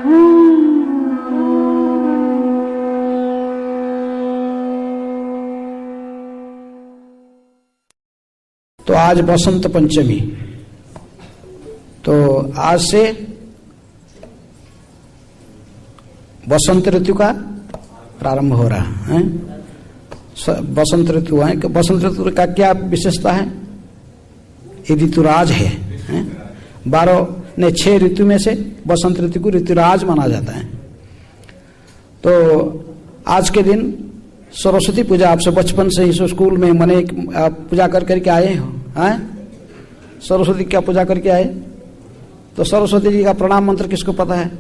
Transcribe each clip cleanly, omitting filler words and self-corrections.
तो आज बसंत पंचमी, तो आज से बसंत ऋतु का प्रारंभ हो रहा है। बसंत ऋतु है कि बसंत ऋतु का क्या विशेषता है? ये ऋतुराज है, 6 ऋतु में से बसंत ऋतु को ऋतुराज माना जाता है। तो आज के दिन सरस्वती पूजा आप सब बचपन से ही स्कूल में मने पूजा करके आए हो, हैं? सरस्वती क्या पूजा करके आए? तो सरस्वती जी का प्रणाम मंत्र किसको पता है?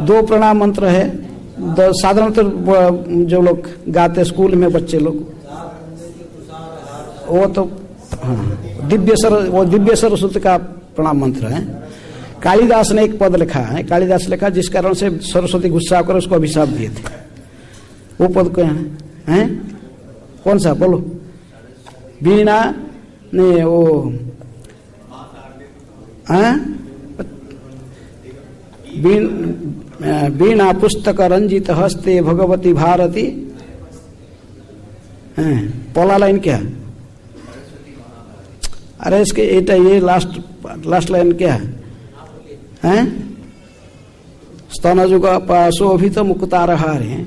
2 प्रणाम मंत्र है साधारणतः जो लोग गाते स्कूल में बच्चे लोग, वो तो दिव्य सरस्वती का प्रणाम मंत्र है। कालिदास ने एक पद लिखा है, कालिदास लिखा जिस कारण से सरस्वती गुस्सा होकर उसको अभिशाप दिए थे। वो पद क्या है? कौन सा बोलो? वीणा ने वो वीणा पुस्तक रंजित हस्ते भगवती भारती, पहला लाइन क्या? अरे इसके ये लास्ट लाइन क्या है? स्तनजुग शोभित मुकुतारहार हैं।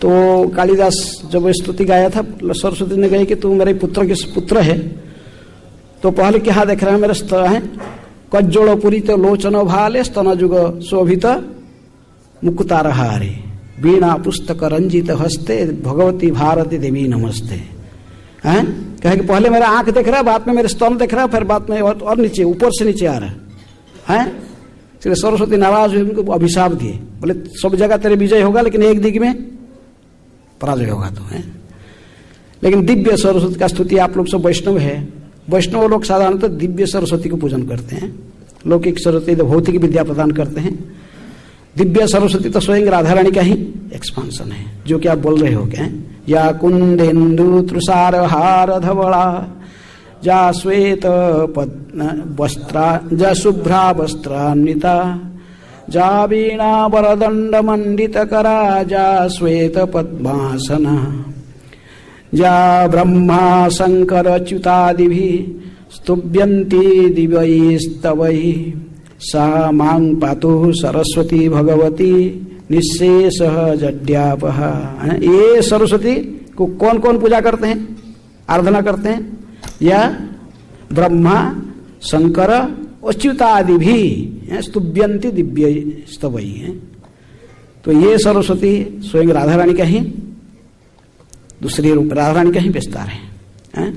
तो कालिदास जब स्तुति गाया था, सरस्वती ने कही कि तू मेरे पुत्र के पुत्र है। तो पहले क्या देख रहा है? मेरे स्तन है कज्जोड़ पुरी तो लोचन भाले स्तनजुग शोभित मुकुतारहारे वीणा पुस्तक रंजित हस्ते भगवती भारती देवी नमस्ते। हैं? कहे कि पहले मेरा आंख देख रहा है, बाद में मेरे स्तन देख रहा है, फिर बाद में और नीचे ऊपर से नीचे आ रहा है। इसलिए सरस्वती नाराज हुई, उनको अभिशाप दिए, बोले सब जगह तेरे विजय होगा लेकिन एक दिग में पराजय होगा तो है। लेकिन दिव्य सरस्वती का स्तुति, आप लोग सब वैष्णव है, वैष्णव लोग साधारणतः दिव्य सरस्वती को पूजन करते हैं। लौकिक सरस्वती तो भौतिक विद्या प्रदान करते हैं। दिव्य सरस्वती तो स्वयं राधा रानी का ही एक्सपांशन है, जो कि आप बोल रहे हो क्या? या कुंदेन्दु तुषार हार धवला जा श्वेत वस्त्रा जा शुभ्रा वस्त्रान्विता जा वीणा वरदंड मंडित करा जा श्वेत पद्मासना जा ब्रह्मा शंकर च्युतादिभिः स्तुभ्यन्ति दिव्यैस्तवैः सा मां पातु सरस्वती भगवती निःशेषः जड्यापः। ये सरस्वती को कौन कौन पूजा करते हैं, आराधना करते हैं? या ब्रह्मा शंकर अच्युतादि भी स्तुभ्यन्ति दिव्य स्तवई है। तो ये सरस्वती स्वयं राधा रानी का ही दूसरी रूप, राधा रानी का ही विस्तार है।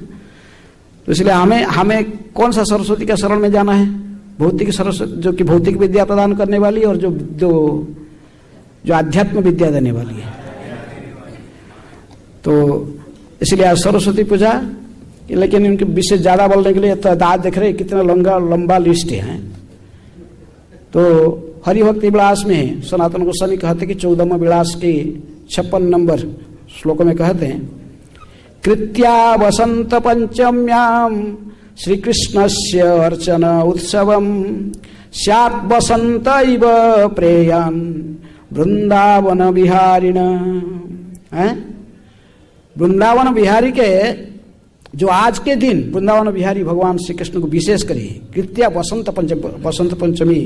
तो इसलिए हमें कौन सा सरस्वती का शरण में जाना है? भौतिक सरस्वती, जो कि भौतिक विद्या प्रदान करने वाली, और जो आध्यात्म विद्या देने वाली है। तो इसलिए आज सरस्वती पूजा, लेकिन इनके विषय ज्यादा बोलने के लिए तादाद देख रहे कितना लंबा लिस्ट है। तो हरिभक्ति विलास में सनातन गोस्वामी कहते कि 14वां विलास के 56 नंबर श्लोक में कहते हैं, कृत्या वसंत पंचम्याम श्री कृष्णस्य अर्चन उत्सवम स्यात् वसंत इव प्रेयान वृंदावन विहारिण। वृंदावन विहारी के जो आज के दिन वृंदावन विहारी भगवान श्री कृष्ण को विशेष करी कृत्या वसंत पंचमी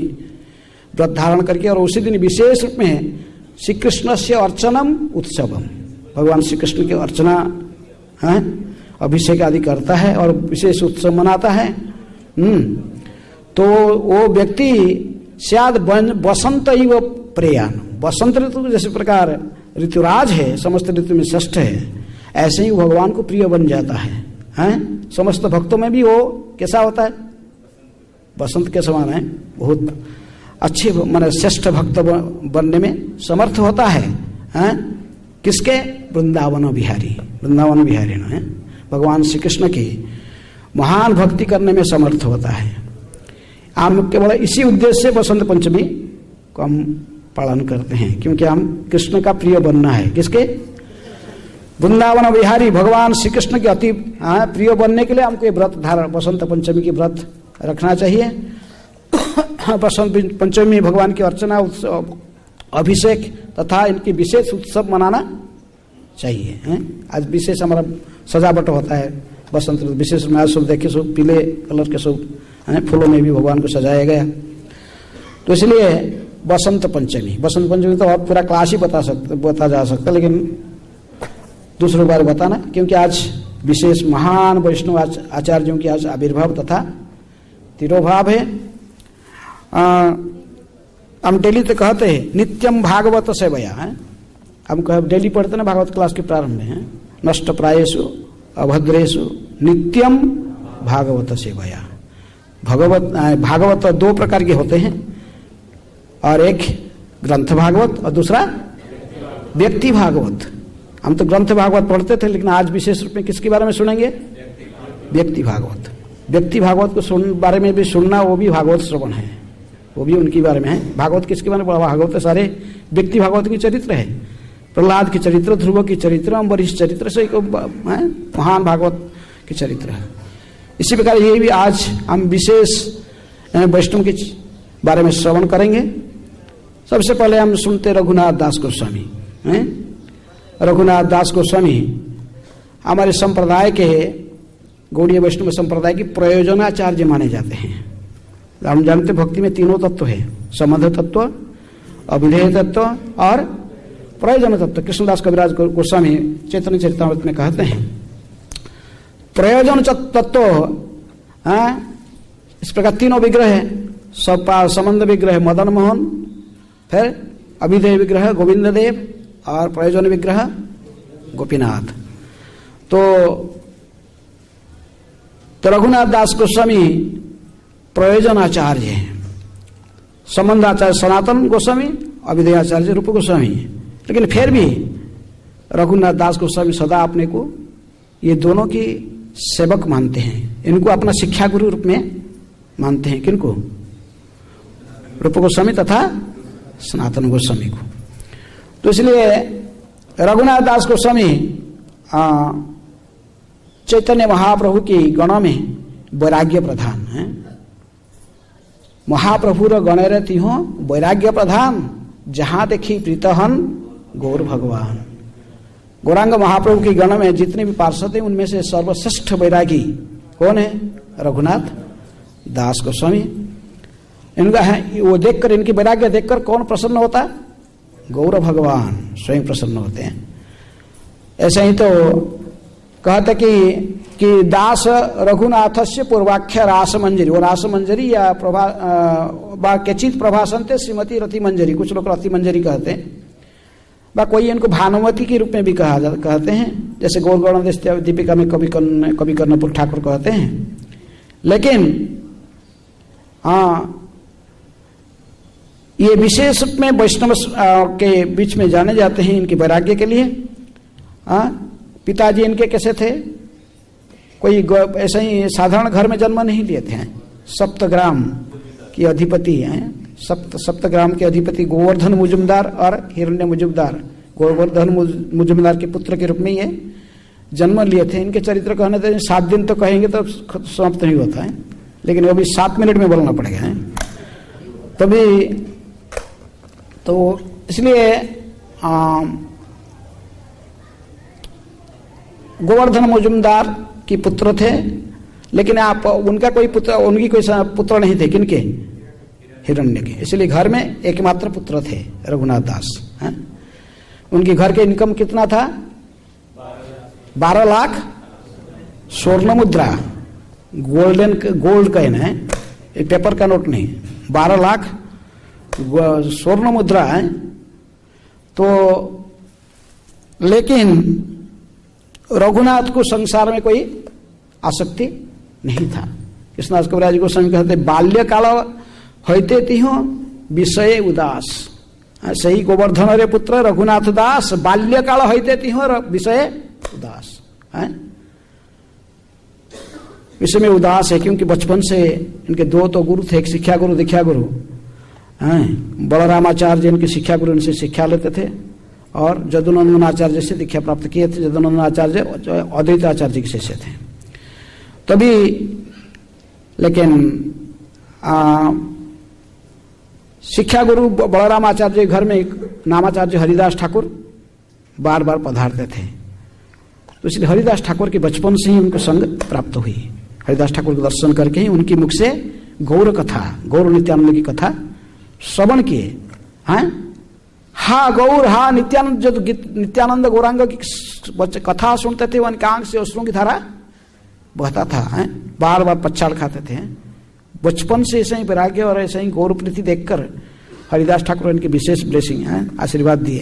व्रत धारण करके, और उसी दिन विशेष रूप में श्री कृष्ण से अर्चनम उत्सवम, भगवान श्री कृष्ण की अर्चना अभिषेक आदि करता है और विशेष उत्सव मनाता है। तो वो व्यक्ति शायद बसंत ही वो प्रेयान, बसंत ऋतु जैसे प्रकार ऋतुराज है, समस्त ऋतु में श्रेष्ठ है, ऐसे ही भगवान को प्रिय बन जाता है। समस्त भक्तों में भी वो कैसा होता है? बसंत के समान है, बहुत अच्छे माने श्रेष्ठ भक्त बनने में समर्थ होता है। किसके? वृंदावन बिहारी, वृंदावन बिहारी है, भगवान श्री कृष्ण की महान भक्ति करने में समर्थ होता है। हम केवल इसी उद्देश्य से बसंत पंचमी को हम पालन करते हैं, क्योंकि हम कृष्ण का प्रिय बनना है। किसके? वृंदावन विहारी भगवान श्री कृष्ण के अति प्रिय बनने के लिए हमको ये व्रत धारण, बसंत पंचमी की व्रत रखना चाहिए। बसंत पंचमी में भगवान की अर्चना, उत्सव, अभिषेक तथा इनकी विशेष उत्सव मनाना चाहिए। आज विशेष हमारा सजावट होता है बसंत, विशेष में आज सब देखे सब पीले कलर के सब फूलों में भी भगवान को सजाया गया। तो इसलिए बसंत पंचमी तो और पूरा क्लास ही बता जा सकता, लेकिन दूसरी बार बताना, क्योंकि आज विशेष महान वैष्णव आचार्यों की आज आविर्भाव तथा तिरोभाव है। हम डेली तो कहते हैं नित्यम भागवत सेवया है, हम डेली पढ़ते ना भागवत क्लास के प्रारंभ में है, नष्ट प्रायेषु अभद्रेषु नित्यम भागवत सेवया। भागवत दो प्रकार के होते हैं, और एक ग्रंथ भागवत और दूसरा व्यक्ति भागवत। हम तो ग्रंथ भागवत पढ़ते थे, लेकिन आज विशेष रूप में किसके बारे में सुनेंगे? व्यक्ति भागवत। व्यक्ति भागवत को बारे में भी सुनना, वो भी भागवत श्रवण है, वो भी उनके बारे में है। भागवत किसके बारे में? भागवत तो सारे व्यक्ति भागवत के चरित्र है, प्रहलाद के चरित्र, ध्रुव के चरित्र, अम्बरीश चरित्र से महान भागवत के चरित्र है। इसी प्रकार ये भी आज हम विशेष वैष्णव के बारे में श्रवण करेंगे। सबसे पहले हम सुनते रघुनाथ दास गोस्वामी। रघुनाथ दास गोस्वामी हमारे संप्रदाय के, गौड़ीय वैष्णव संप्रदाय की प्रयोजनाचार्य माने जाते हैं। हम जानते भक्ति में तीनों तत्व है, संबंध तत्व, अभिधेय तत्व और प्रयोजन तत्व। कृष्णदास कविराज गोस्वामी चैतन्य चरितामृत में कहते हैं प्रयोजन तत्व इस प्रकार तीनों विग्रह है, संबंध विग्रह मदन मोहन, फिर अभिधेय विग्रह गोविंद देव और प्रयोजन विग्रह गोपीनाथ। तो रघुनाथ दास गोस्वामी प्रयोजन आचार्य हैं, संबंध आचार्य सनातन गोस्वामी, अभिधेय आचार्य रूप गोस्वामी। लेकिन फिर भी रघुनाथ दास गोस्वामी सदा अपने को ये दोनों की सेवक मानते हैं, इनको अपना शिक्षा गुरु रूप में मानते हैं। किनको? रूप गोस्वामी तथा सनातन गोस्वामी को। तो इसलिए रघुनाथ दास गोस्वामी चैतन्य महाप्रभु की गणों में वैराग्य प्रधान है। महाप्रभुर गणेर तिहो वैराग्य प्रधान, जहां देखी प्रीतहन गौर भगवान। गौरांग महाप्रभु की गण में जितने भी पार्षद हैं उनमें से सर्वश्रेष्ठ वैरागी कौन है? रघुनाथ दास गोस्वामी। इनका है, वो देखकर, इनकी वैराग्य देखकर कौन प्रसन्न होता? गौर भगवान स्वयं प्रसन्न होते हैं। ऐसे ही तो कहते कि दास रघुनाथ से पूर्वाख्य रास मंजरी, वो रास मंजरी या क्वचित प्रभाषणते श्रीमती रति मंजरी, कुछ लोग रति मंजरी कहते हैं, बा कोई इनको भानुमति के रूप में भी कहते हैं, जैसे गौर गणदेश दीपिका में कवि कर्णपुर ठाकुर कहते हैं। लेकिन ये विशेष रूप में वैष्णव के बीच में जाने जाते हैं इनके वैराग्य के लिए। पिताजी इनके कैसे थे? कोई ऐसे ही साधारण घर में जन्म नहीं लिए थे, सप्तग्राम की अधिपति हैं, सप्तग्राम के अधिपति गोवर्धन मुजुमदार और हिरण्य मुजुमदार, गोवर्धन मुजुमदार के पुत्र के रूप में ये जन्म लिए थे। इनके चरित्र कहने थे 7 दिन तो कहेंगे तो समाप्त नहीं होता है, लेकिन वो भी 7 मिनट में बोलना पड़ेगा है तभी। तो इसलिए गोवर्धन मुजुमदार की पुत्र थे, लेकिन आप उनका कोई पुत्र, उनकी कोई पुत्र नहीं थे। किनके? हिरण्य के। इसलिए घर में एकमात्र पुत्र थे रघुनाथ दास। उनकी घर के इनकम कितना था? 12 लाख स्वर्ण मुद्रा, गोल्ड कॉइन है, पेपर का नोट नहीं, 12 लाख स्वर्ण मुद्रा है। तो लेकिन रघुनाथ को संसार में कोई आसक्ति नहीं था। कृष्णदास कविराज गोस्वामी कहते बाल्यकाल होते तिहो विषय उदास। सही गोवर्धन रे पुत्र रघुनाथ दास बाल्यकाल होते तिहो विषय उदास है, विषय में उदास है, क्योंकि बचपन से इनके 2 तो गुरु थे, एक शिक्षा गुरु दीक्षा गुरु हैं, बलरामाचार्य इनके शिक्षा गुरु, इनसे शिक्षा लेते थे, और जदुनंदन आचार्य से दीक्षा प्राप्त किए थे। जदुनंदन आचार्य अद्वैत आचार्य के शिष्य थे। तभी लेकिन शिक्षा गुरु बलराम आचार्य घर में एक नामाचार्य हरिदास ठाकुर बार बार पधारते थे, तो इसलिए हरिदास ठाकुर के बचपन से ही उनको संग प्राप्त हुई। हरिदास ठाकुर के दर्शन करके ही उनकी मुख से गौर कथा, गौर नित्यानंद की कथा श्रवण किए। हा गौर हा नित्यानंद, जो नित्यानंद गौरांग की कथा सुनते थे उनके आंख से अश्रुओं की धारा बहता था। बार बार पछाड़ खाते थे। बचपन से ऐसे ही वैराग्य और ऐसे ही गौर प्रीति देखकर हरिदास ठाकुर इनके विशेष ब्लेसिंग आशीर्वाद दिए,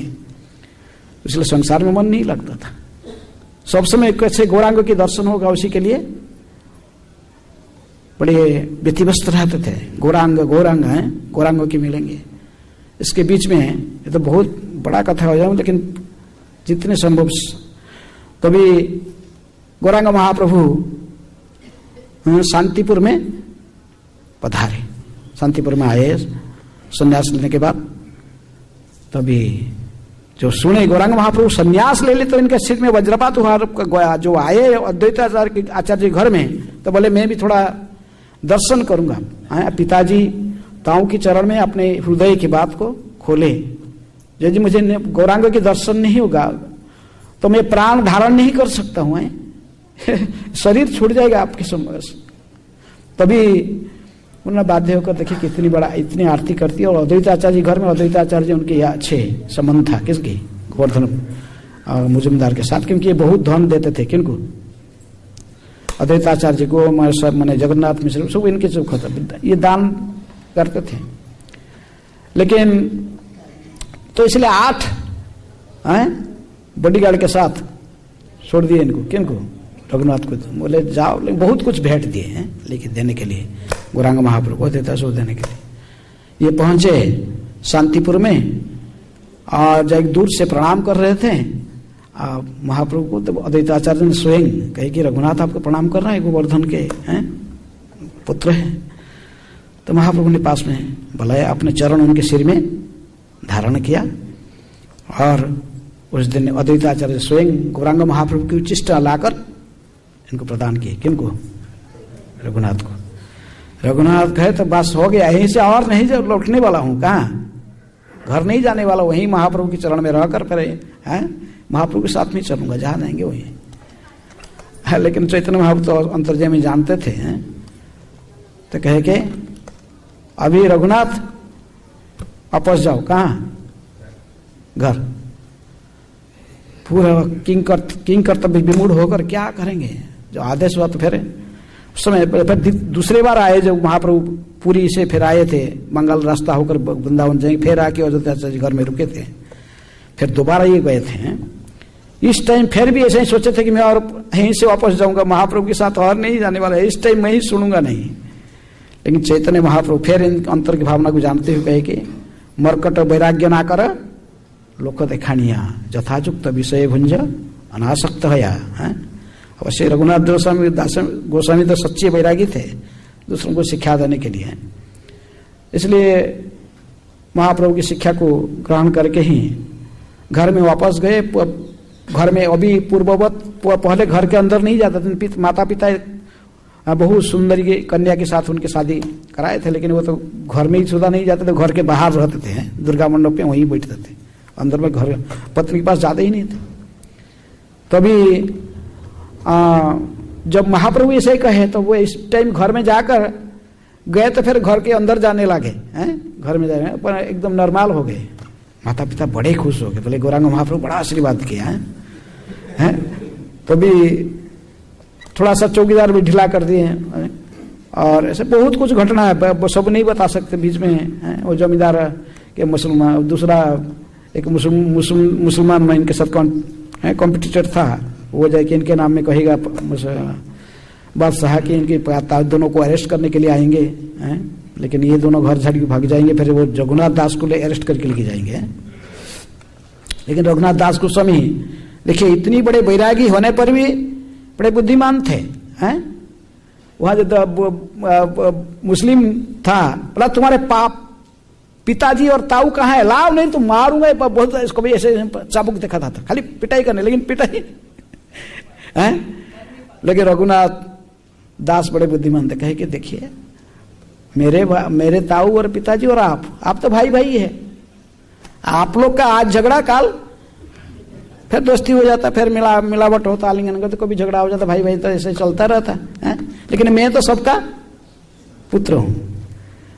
इसलिए संसार में मन नहीं लगता था। सब समय कैसे गौरांग के दर्शन होगा उसी के लिए बड़े व्यतिव्यस्त रहते थे। गौरांग गौरांग हैं, गौरांगों की मिलेंगे। इसके बीच में ये तो बहुत बड़ा कथा हो जाए, लेकिन जितने संभव। तभी गौरांग महाप्रभु शांतिपुर में पधारे। शांतिपुर में आए संन्यास लेने के बाद। तभी जो सुने गौरांग महाप्रभु संन्यास ले ले तो इनके सिर में वज्रपात हुआ। जो आए अद्वैत आचार्य घर में तो बोले मैं भी थोड़ा दर्शन करूंगा। पिताजी ताऊ के चरण में अपने हृदय की बात को खोले, यदि मुझे गौरांग के दर्शन नहीं होगा तो मैं प्राण धारण नहीं कर सकता हूं। शरीर छूट जाएगा आपके समय। तभी उन्होंने बाध्य होकर देखी कितनी बड़ा इतनी आरती करती है। और अद्वैत आचार्य घर में अद्वैत आचार्य उनके अच्छे संबंध था। किसकी? गोवर्धन मुजुमदार के साथ, क्योंकि ये बहुत धन देते थे। किनको? अद्वैत आचार्य को, मैंने जगन्नाथ मिश्र, सब इनके सब खत्म, ये दान करते थे। लेकिन तो इसलिए 8 बॉडीगार्ड के साथ छोड़ दिए इनको। किनको? रघुनाथ को। बोले जाओ, लेकिन बहुत कुछ भेंट दिए हैं लेकिन देने के लिए, गौरांग महाप्रभु को देता सो देने के लिए। ये पहुंचे शांतिपुर में और जब दूर से प्रणाम कर रहे थे महाप्रभु को, तो अद्वैत आचार्य ने स्वयं कहे कि रघुनाथ आपको प्रणाम कर रहा है, गोवर्धन के पुत्र है। तो महाप्रभु ने पास में बुलाया, अपने चरण उनके सिर में धारण किया और उस दिन अद्वैत आचार्य स्वयं गौरांग महाप्रभु की उच्चिष्ट लाकर इनको प्रदान किए। किनको? रघुनाथ को। रघुनाथ कहे तो बस हो गया, यहीं से और नहीं लौटने वाला हूं। कहाँ? घर नहीं जाने वाला, वहीं महाप्रभु के चरण में रहकर फिर महाप्रभु के साथ में चलूंगा, जहां जाएंगे वहीं। लेकिन चैतन्य महाप्रभु तो अंतर्यामी जानते थे। तो कहे के अभी रघुनाथ वापस जाओ। कहाँ? घर। पूरा किंग कर्तव्य विमूढ़ होकर क्या करेंगे? जो आदेश हुआ तो फिर उस समय फिर दूसरे बार आए जब महाप्रभु पुरी से फिर आए थे, मंगल रास्ता होकर वृंदावन जाएंगे, फिर आके अयोध्या घर में रुके थे। फिर दोबारा ये गए थे। इस टाइम फिर भी ऐसे ही सोचे थे कि मैं और यहीं से वापस जाऊंगा, महाप्रभु के साथ और नहीं जाने वाला है, इस टाइम मैं ही सुनूंगा नहीं। लेकिन चैतन्य महाप्रभु फिर इन अंतर की भावना को जानते हुए कहे कि मरकट वैराग्य ना कर लोक देखानिया, यथायुक्त विषय भुंज अनासक्त हया। अवश्य रघुनाथ गोस्वामी तो सच्चे वैरागी थे, दूसरों को शिक्षा देने के लिए। इसलिए महाप्रभु की शिक्षा को ग्रहण करके ही घर में वापस गए। घर में अभी पूर्ववत पहले घर के अंदर नहीं जाते थे। माता पिता बहुत सुंदर कन्या के साथ उनकी शादी कराए थे, लेकिन वो तो घर में ही सुधा नहीं जाते थे, घर के बाहर रहते थे, दुर्गा मंडप पे वहीं बैठते थे। अंदर में घर पत्नी के पास जाते ही नहीं थे। तभी जब महाप्रभु ऐसे कहे तो वो इस टाइम घर में जाकर गए तो फिर घर के अंदर जाने लगे। घर में जाने पर एकदम नॉर्मल हो गए। माता पिता बड़े खुश हो गए, बोले गौरांग महाप्रभु बड़ा आशीर्वाद किया है। तभी थोड़ा सा चौकीदार भी ढीला कर दिए हैं। और ऐसे बहुत कुछ घटना है, सब नहीं बता सकते। बीच में वो जमींदार के मुसलमान, दूसरा एक मुसलमान में इनके साथ कॉम्पिटिटर था, वो जाके इनके नाम में कहेगा बादशाह की इनके दोनों को अरेस्ट करने के लिए आएंगे। लेकिन ये दोनों घर झाड़ के भाग जाएंगे, फिर वो रघुनाथ दास को ले अरेस्ट करके लेके जाएंगे। लेकिन रघुनाथ दास गोस्वामी देखिए इतनी बड़े वैरागी होने पर भी बड़े बुद्धिमान थे। वहां जो मुस्लिम था, बोला तुम्हारे पाप पिताजी और ताऊ कहाँ है, लाओ नहीं तो मारूंगा। बहुत इसको भी ऐसे चाबुक दिखा था, खाली पिटाई करने, लेकिन पिटाई है। लेकिन रघुनाथ दास बड़े बुद्धिमान थे, कहे कि देखिए मेरे ताऊ और पिताजी और आप तो भाई भाई है। आप लोग का आज झगड़ा, काल फिर दोस्ती हो जाता, फिर मिलावट होता, आलिंगन का तो कभी झगड़ा हो जाता, भाई भाई तो ऐसे चलता रहता है। लेकिन मैं तो सबका पुत्र हूं।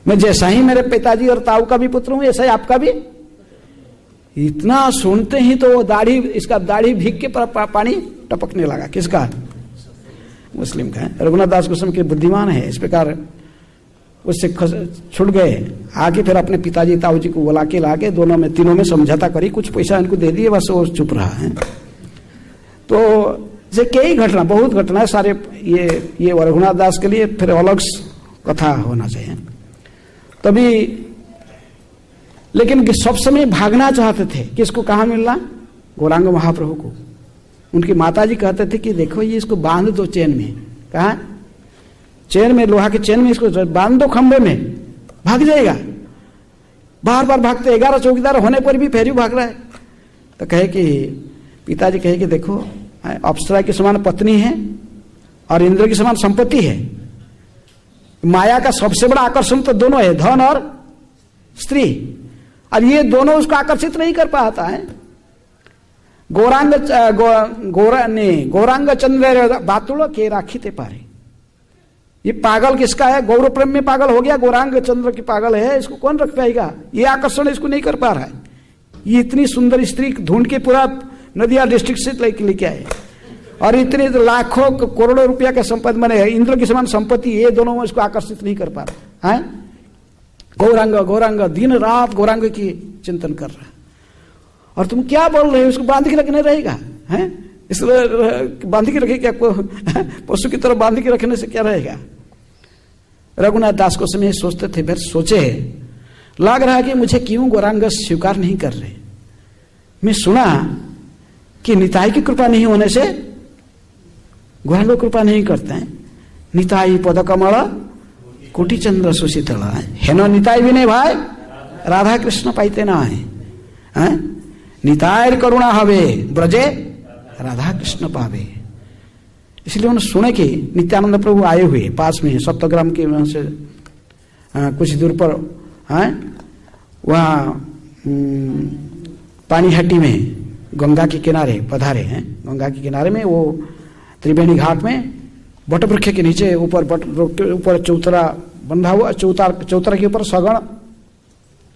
मैं जैसा ही मेरे पिताजी और ताऊ का भी पुत्र हूं, ऐसा ही आपका भी। इतना सुनते ही तो दाढ़ी, इसका दाढ़ी भीग के पानी टपकने लगा। किसका? मुस्लिम का है। रघुनाथ दास गोस्वामी के बुद्धिमान है, इस प्रकार उससे छुट गए। आके फिर अपने पिताजी ताऊ जी को बुला के लाके दोनों में तीनों में समझौता करी, कुछ पैसा इनको दे दिए, बस वो चुप रहा है। तो ये कई घटना, बहुत घटना है सारे। ये रघुनाथ दास के लिए फिर अलग कथा होना चाहिए तभी। लेकिन सब समय भागना चाहते थे, किसको कहाँ मिलना? गौरांग महाप्रभु को। उनकी माताजी कहते थे कि देखो ये इसको बांध दो चेन में। कहा? चेन में, लोहा के चेन में इसको बांध दो, खंबे में, भाग जाएगा। बार बार भागते, 11 चौकीदार होने पर भी फिर भी भाग रहा है। तो कहे कि पिताजी कहे कि देखो अप्सरा की समान पत्नी है और इंद्र की समान संपत्ति है। माया का सबसे बड़ा आकर्षण तो दोनों है, धन और स्त्री, और ये दोनों उसको आकर्षित नहीं कर पाता है। गौरांग चंद्र बातुल के राखीते पारे। ये पागल किसका है? गौरव प्रेम में पागल हो गया, गौरांग चंद्र की पागल है, इसको कौन रख पाएगा? ये आकर्षण इसको नहीं कर पा रहा है। ये इतनी सुंदर स्त्री ढूंढ के पूरा नदिया डिस्ट्रिक्ट से लेके आए, और इतने लाखों करोड़ों रुपया का संपत्ति बने, इंद्र की समान संपत्ति, ये दोनों इसको आकर्षित नहीं कर पा रहा है। गौरांग दिन रात गौरांग की चिंतन कर रहा है। और तुम क्या बोल रहे हो? उसको बांध के रखने रहेगा है? इसलिए बांध के रखे क्या? पशु की तरह बांध के रखने से क्या रहेगा? रघुनाथ दास को समय सोचते थे, फिर सोचे लग रहा है कि मुझे क्यों गौरांग स्वीकार नहीं कर रहे। मैं सुना कि निताई की कृपा नहीं होने से गौरांग कृपा नहीं करते हैं। निताई पद कमल कोटि चंद्र सुशीतल है न निताई भी नहीं भाई, राधा कृष्ण पाइते ना है। निताय करुणा हवे ब्रजे राधा कृष्ण पावे। इसलिए उन्होंने सुने कि नित्यानंद प्रभु आए हुए पास में सप्तग्राम के वहां से कुछ दूर पर वहाँ पानीहट्टी में गंगा के किनारे पधारे हैं। गंगा के किनारे में वो त्रिवेणी घाट में बट वृक्ष के नीचे ऊपर चौतरा बंधा हुआ, चौतरा के ऊपर सगण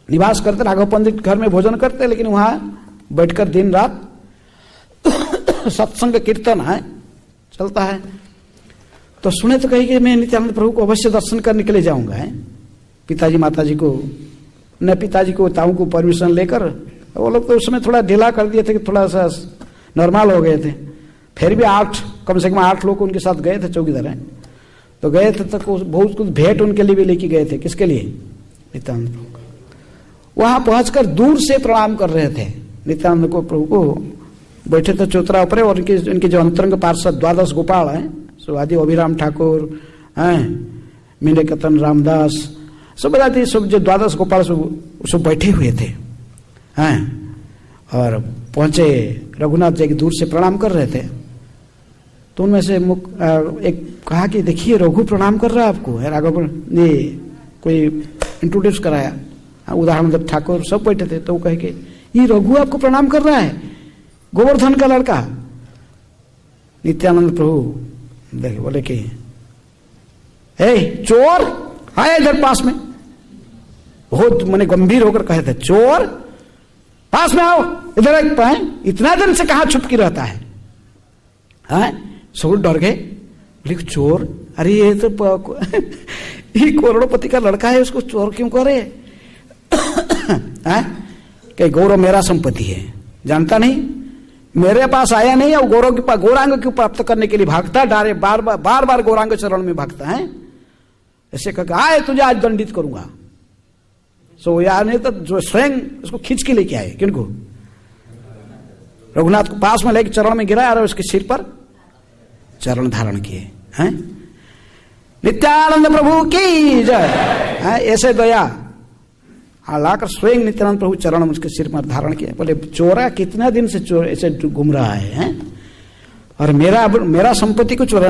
निवास करते, राघव पंडित घर में भोजन करते, लेकिन वहां बैठकर दिन रात सत्संग कीर्तन है चलता है। तो सुने तो कही कि मैं नित्यानंद प्रभु को अवश्य दर्शन करने के लिए जाऊंगा। है पिताजी माताजी को, न पिताजी को ताऊ को परमिशन लेकर, वो लोग तो उसमें थोड़ा ढीला कर दिए थे कि थोड़ा सा नॉर्मल हो गए थे। फिर भी कम से कम 8 लोग उनके साथ गए थे, चौकीदार हैं तो गए थे। तो बहुत कुछ भेंट उनके लिए भी लेके गए थे। किसके लिए? नित्यानंद प्रभु को। वहां पहुंचकर दूर से प्रणाम कर रहे थे नित्यानंद को प्रभु को। बैठे थे चौतरा ऊपर, और इनके जो अंतरंग पार्षद 12 गोपाल हैं, सुवादी अभिराम ठाकुर हैं, मीने कतन रामदास, सब बताते, सब जो 12 गोपाल सब बैठे हुए थे हैं। और पहुंचे, रघुनाथ जी दूर से प्रणाम कर रहे थे। तो उनमें से एक कहा कि देखिए रघु प्रणाम कर रहा है आपको। है राघव ने कोई इंट्रोड्यूस कराया, उदाहरण ठाकुर सब बैठे थे। तो वो कहे कि ये रघु आपको प्रणाम कर रहा है, गोवर्धन का लड़का। नित्यानंद प्रभु देखे, बोले कि हे चोर, आए इधर पास में। बहुत मैंने गंभीर होकर कहे थे, चोर पास में आओ, इधर एक पाए। इतना दिन से कहां छुपकी रहता है? सब डर गए, बोले चोर, अरे ये तो ये करोड़पति का लड़का है, उसको चोर क्यों करे? कि गौरव मेरा संपत्ति है, जानता नहीं, मेरे पास आया नहीं, और गौरव के पास गौरांग को प्राप्त करने के लिए भागता, डारे बार बार गौरांग चरण में भागता है। ऐसे कहकर आए तुझे आज दंडित करूंगा। सो यार नहीं तो जो स्वयं उसको खींच के लेके आए। किनको? रघुनाथ को पास में लेके चरण में गिराया और उसके सिर पर चरण धारण किए हैं। नित्यानंद प्रभु की जय। ऐसे दया लाकर स्वयं नित्यानंद प्रभु चरण उसके सिर पर धारण किया। बोले चोरा कितना दिन से चोर ऐसे घूम रहा है? और मेरा संपत्ति को चोरा,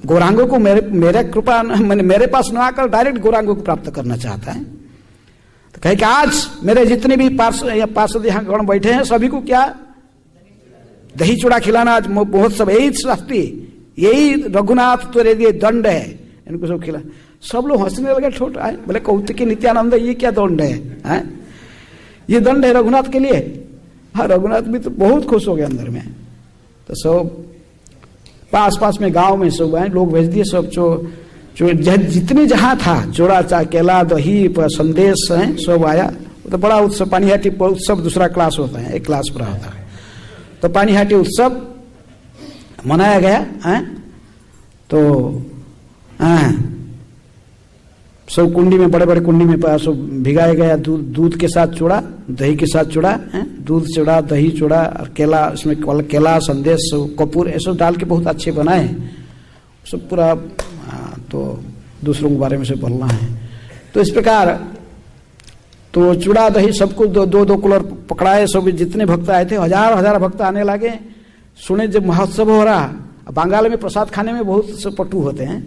गौरांगों को मेरे कृपा मेरे पास न आकर डायरेक्ट गौरांगों को प्राप्त करना चाहता है। तो कहे कि आज मेरे जितने भी पार्षद यहाँ गण बैठे हैं सभी को क्या दही चूड़ा खिलाना आज महोत्सव, यही शास्त्री, यही रघुनाथ तेरे लिए दंड है, इनको सब खिला। सब लोग हंसने लगे, छोटा है। बोले कौतिकी नित्यानंद ये क्या दंड है? ये दंड है रघुनाथ के लिए? हाँ, रघुनाथ भी तो बहुत खुश हो गए अंदर में। तो सब पास में गांव में सब आए, लोग भेज दिए सब, जितने जहां था चोड़ा चा केला दही संदेश है सब आया। तो बड़ा उत्सव, पानीहाटी उत्सव दूसरा क्लास होता है, एक क्लास पूरा होता है। तो पानीहाटी उत्सव मनाया गया है। तो सब कुंडी में, बड़े बड़े कुंडी में सब भिगाया गया दूध के साथ चूड़ा, दही के साथ चूड़ा, दूध चूड़ा, दही चूड़ा और केला, इसमें केला संदेश कपूर ऐसा डाल के बहुत अच्छे बनाए सब पूरा। तो दूसरों के बारे में से बोलना है। तो इस प्रकार तो चूड़ा दही सबको दो कूलर पकड़ाए। सब जितने भक्त आए थे, हजार भक्त आने लगे। सुने जब महोत्सव हो रहा, बंगाल में प्रसाद खाने में बहुत से पटु होते हैं।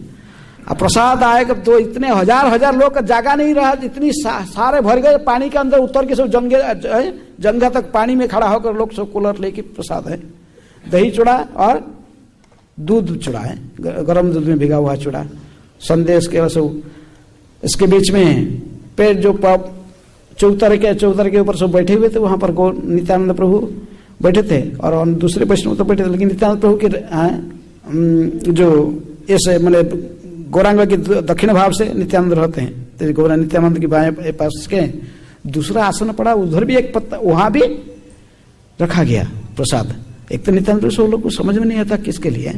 अब प्रसाद आएगा तो इतने हजार लोग का जागा नहीं रहा, इतनी सारे भर गए, पानी के अंदर उतर के सब जंगा तक पानी में खड़ा होकर लोग सब कूलर लेके प्रसाद है, दही चूड़ा और दूध चूड़ा है, गरम दूध में भिगा हुआ चूड़ा, संदेश के सब। इसके बीच में पेड़ जो चौतर के ऊपर सब बैठे हुए थे, वहां पर नित्यानंद प्रभु बैठे थे और दूसरे वैष्णव तो बैठे थे। लेकिन नित्यानंद प्रभु के जो ऐसे मतलब गौरांग के दक्षिण भाव से नित्यानंद रहते हैं, तो नित्यानंद की बाएं पास के दूसरा आसन पड़ा, उधर भी एक पत्ता, वहां भी रखा गया प्रसाद। एक तो नित्यानंद प्रभु लोग को समझ में नहीं आता किसके लिए,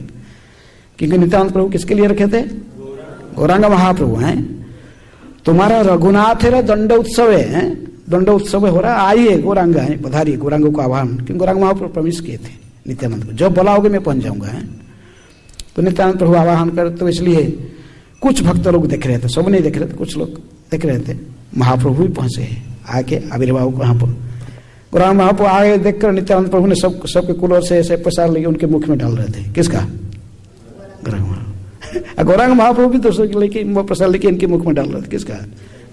क्योंकि नित्यानंद प्रभु किसके लिए रखे थे? गौरांग महाप्रभु हैं। तुम्हारा रघुनाथ है, दंड उत्सव है, दंड उत्सव हो रहा, आइए गौरांग है, पधारिए। गौरांगों को आह्वान, क्योंकि गौरांग महाप्रभु प्रवेश किए थे नित्यानंद को, जब बुलाओगे मैं पहुंच जाऊंगा। तो नित्यानंद प्रभु आवाहन कर, तो इसलिए कुछ भक्त लोग देख रहे थे, सब नहीं देख रहे थे, कुछ लोग देख रहे थे। महाप्रभु भी पहुंचे आके आविर्भाव को वहां पर। गौरांग महाप्रभु आगे देखकर नित्यानंद प्रभु ने सबके कुलों से ऐसे प्रसाद लेके उनके मुख में डाल रहे थे। किसका? गौरांग महाप्रभु। गौरांग महाप्रभु भी दूसरों के लेके प्रसाद लेके इनके मुख में डाल रहे थे। किसका?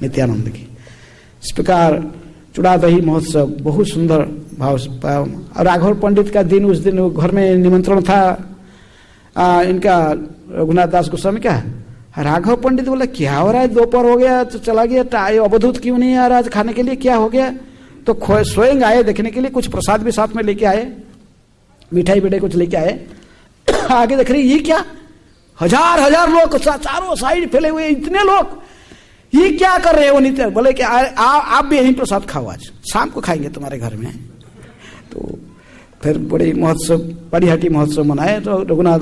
नित्यानंद की। इस प्रकार चूड़ा दही महोत्सव बहुत सुंदर भाव। और राघव पंडित का दिन, उस दिन घर में निमंत्रण था इनका रघुनाथ दास गोस्वामी का। राघव पंडित बोला क्या हो रहा है, दोपहर हो गया तो चला गया, अवधूत क्यों नहीं आ रहा आज खाने के लिए, क्या हो गया? तो स्वयं आए देखने के लिए, कुछ प्रसाद भी साथ में लेके आए, मिठाई बिठाई कुछ लेके आए। आगे देख रहे ये क्या, हजार लोग चारों साइड फैले हुए, इतने लोग, ये क्या कर रहे हो? नित्य बोले कि आप भी यहीं प्रसाद खाओ, आज शाम को खाएंगे तुम्हारे घर में। तो फिर बड़े महोत्सव, पानीहाटी महोत्सव मनाए। तो रघुनाथ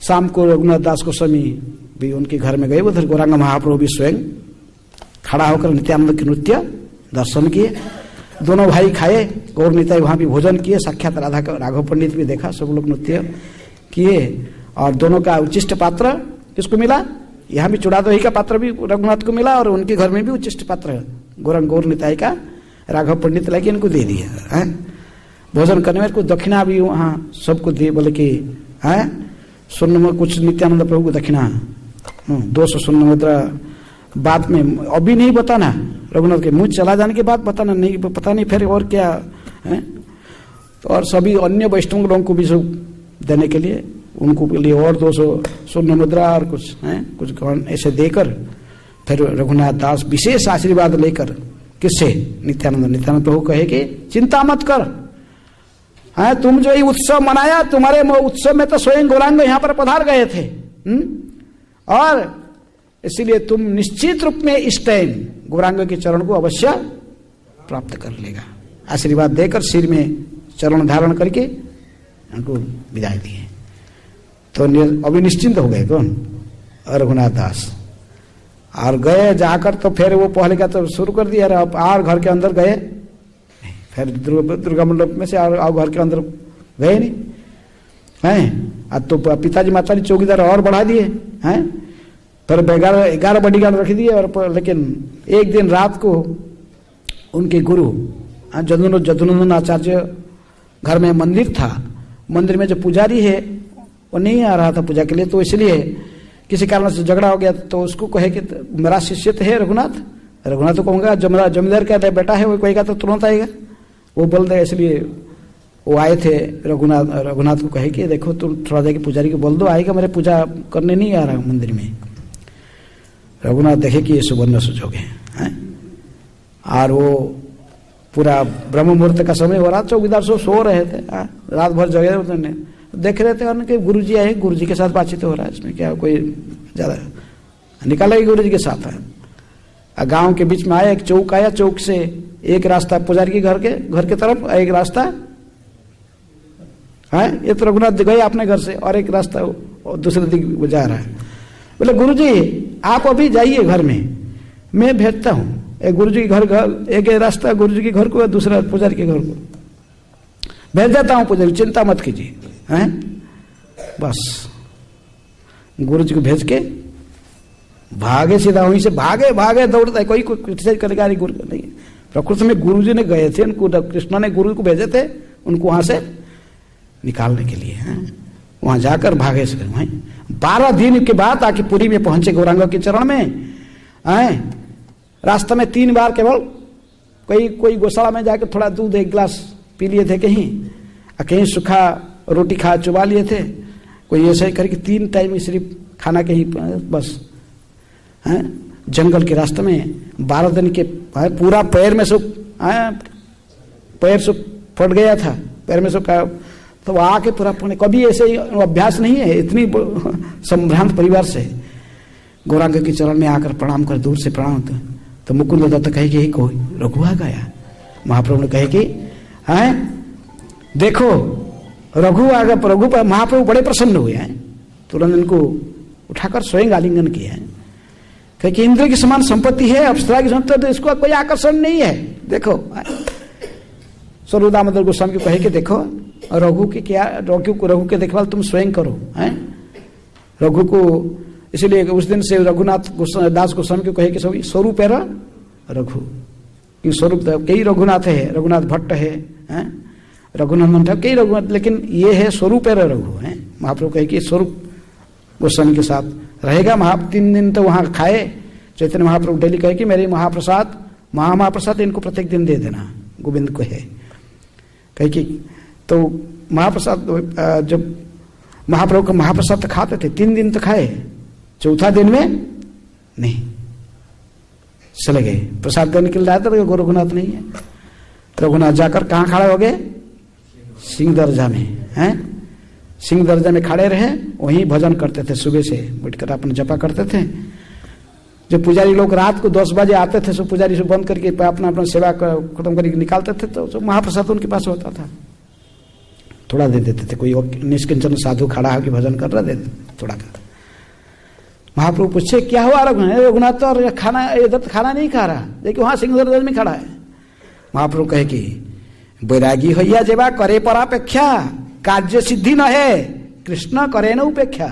शाम को रघुनाथ दास गोस्वामी भी उनके घर में गए। उधर गौरांग महाप्रभु भी स्वयं खड़ा होकर नित्यानंद के नृत्य दर्शन किए। दोनों भाई खाए, गौर निताई वहां भी भोजन किए। साक्षात राधा का राघव पंडित भी देखा, सब लोग नृत्य किए। और दोनों का उच्चिष्ट पात्र किसको मिला? यहाँ भी चूड़ा दही का पात्र भी रघुनाथ को मिला, और उनके घर में भी उच्चिष्ट पात्र गौर निताई का राघव पंडित लाके इनको दे दिया। भोजन करने में कुछ दक्षिणा भी वहाँ सबको दे, बोले कि स्वर्ण में कुछ नित्यानंद प्रभु को दक्षिणा 200 स्वर्ण मुद्रा बाद में, अभी नहीं बताना, रघुनाथ के मुंह चला जाने के बाद बताना, नहीं पता नहीं फिर और क्या है। तो और सभी अन्य वैष्णव लोगों को भी सब देने के लिए, उनको के लिए और 200 स्वर्ण मुद्रा और कुछ गौन ऐसे देकर फिर रघुनाथ दास विशेष आशीर्वाद लेकर, किससे? नित्यानंद प्रभु कहे कि चिंता मत कर, तुम जो ये उत्सव मनाया, तुम्हारे उत्सव में तो स्वयं गौरांग यहाँ पर पधार गए थे, और इसीलिए तुम निश्चित रूप में इस टाइम गौरांग के चरण को अवश्य प्राप्त कर लेगा। आशीर्वाद देकर सिर में चरण धारण करके उनको विदाई दिए। तो अभी निश्चिंत हो गए कौन? रघुनाथ दास। और गए जाकर तो फिर वो पहले का तो शुरू कर दिया, और घर के अंदर गए, फिर दुर्गा मंडप में से और घर के अंदर गए नहीं हैं। अब तो पिताजी माताजी चौकीदार और बढ़ा दिए हैं, फिर 11 बॉडीगार्ड रख दिए। और लेकिन एक दिन रात को उनके गुरु जदुनंदन आचार्य घर में मंदिर था, मंदिर में जो पुजारी है वो नहीं आ रहा था पूजा के लिए, तो इसलिए किसी कारण से झगड़ा हो गया। तो उसको कहे कि मेरा शिष्य तो है रघुनाथ, रघुनाथ को कहूँगा जमींदार का बेटा है वो कहेगा तो तुरंत आएगा, वो बोल दे। इसलिए वो आए थे रघुनाथ को कहे कि देखो तुम थोड़ा जाके पुजारी को बोल दो आएगा, मेरे पूजा करने नहीं आ रहा मंदिर में। रघुनाथ देखे कि ये सुवर्ण सुजोग है, और वो पूरा ब्रह्म मुहूर्त का समय हो रहा, चौकीदार सो रहे थे, रात भर जगे उन्होंने देख रहे थे उनके गुरु जी आए, गुरु जी के साथ बातचीत हो रहा है, इसमें क्या कोई ज्यादा निकाला ही गुरु जी के साथ है। गांव के बीच में आया, एक चौक आया, चौक से एक रास्ता पुजारी के घर के तरफ, एक रास्ता है, ये तो रघुनाथ गए अपने घर से, और एक रास्ता दूसरे दिख जा रहा है। बोले गुरु जी आप अभी जाइए घर में, मैं भेजता हूँ एक गुरु जी के घर, एक रास्ता गुरु जी के घर को, दूसरा पुजारी के घर को भेज देता हूँ, पुजारी चिंता मत कीजिए, हैं। बस गुरु जी को भेज के भागे, सीधा वहीं से भागे दौड़ता है, कोई क्रिटिसाइज करेगा नहीं, गुरु नहीं। प्रकृति में गुरु जी ने गए थे, उनको कृष्ण ने गुरु को भेजे थे उनको वहां से निकालने के लिए, हैं। वहां जाकर भागे से वहीं 12 दिन के बाद आके पुरी में पहुंचे गौरांग के चरण में, हैं। रास्ते में 3 बार केवल कोई गौशाला में जाकर थोड़ा दूध 1 गिलास पी लिए थे कहीं सूखा रोटी खा चुबा लिए थे, कोई ऐसा ही करके 3 टाइम सिर्फ खाना के ही बस, हैं। जंगल के रास्ते में 12 दिन के पूरा पैर में से पैर से फट गया था, पैर में से तो आके पूरा पुणे, कभी ऐसे ही अभ्यास नहीं है, इतनी संभ्रांत परिवार से गौरांग के चरण में आकर प्रणाम कर, दूर से प्रणाम कर, तो मुकुंद दत्त कहे कि कोई रघु आ गया। महाप्रभु ने कहे कि हैं देखो रघु आ गया, रघु पर महाप्रभु बड़े प्रसन्न हुए हैं, तुरंत इनको उठाकर स्वयं आलिंगन किया है, कहे कि इंद्र की समान संपत्ति है, अप्सरा की संपत्ति, तो इसको कोई आकर्षण नहीं है। देखो स्वरूप दामोदर गोस्वामी को कहे कि देखो रघु के देखभाल तुम स्वयं करो, हैं। रघु को इसलिए उस दिन से रघुनाथ दास गोस्वामी को कहे कि स्वरूप है रघु, स्वरूप कई रघुनाथ है, रघुनाथ भट्ट है, रघुनंदन था, कई रघुनाथ, लेकिन ये है स्वरूप है रघु, है। महाप्रभु कहे कि स्वरूप गोस्वामी के साथ रहेगा। 3 दिन तो वहां खाए, चैतन्य महाप्रभु डेली कहे कि मेरे महाप्रसाद इनको प्रत्येक दिन दे देना, गोविंद को है, कहे कि तो महाप्रसाद जब महाप्रभु का महाप्रसाद तो खाते थे, 3 दिन तो खाए, चौथा दिन में नहीं चले गए, प्रसाद देने के लिए आए थे, रघुनाथ नहीं है। रघुनाथ जाकर कहाँ खड़े हो गए? सिंह दर्जा में, हैं। सिंह दर्जा में खड़े रहे, वहीं भजन करते थे, सुबह से बैठकर अपना जपा करते थे। जब पुजारी लोग रात को 10 बजे आते थे, सो पुजारी से बंद करके अपना सेवा खत्म करके निकालते थे, तो महाप्रसाद उनके पास होता था, थोड़ा दे देते थे। कोई निष्किंचन साधु खड़ा होकर भजन कर रहा, दे देते थोड़ा का। महाप्रभु पूछे क्या हुआ रघुनाथ, तो और खाना इधर तो खाना नहीं खा रहा, देखिए वहां सिंह दर्जा में खड़ा है। महाप्रभु कहे कि बैरागी हैया जेबा करे परापेक्षा, कार्य सिद्धि न है कृष्ण करे न उपेक्षा।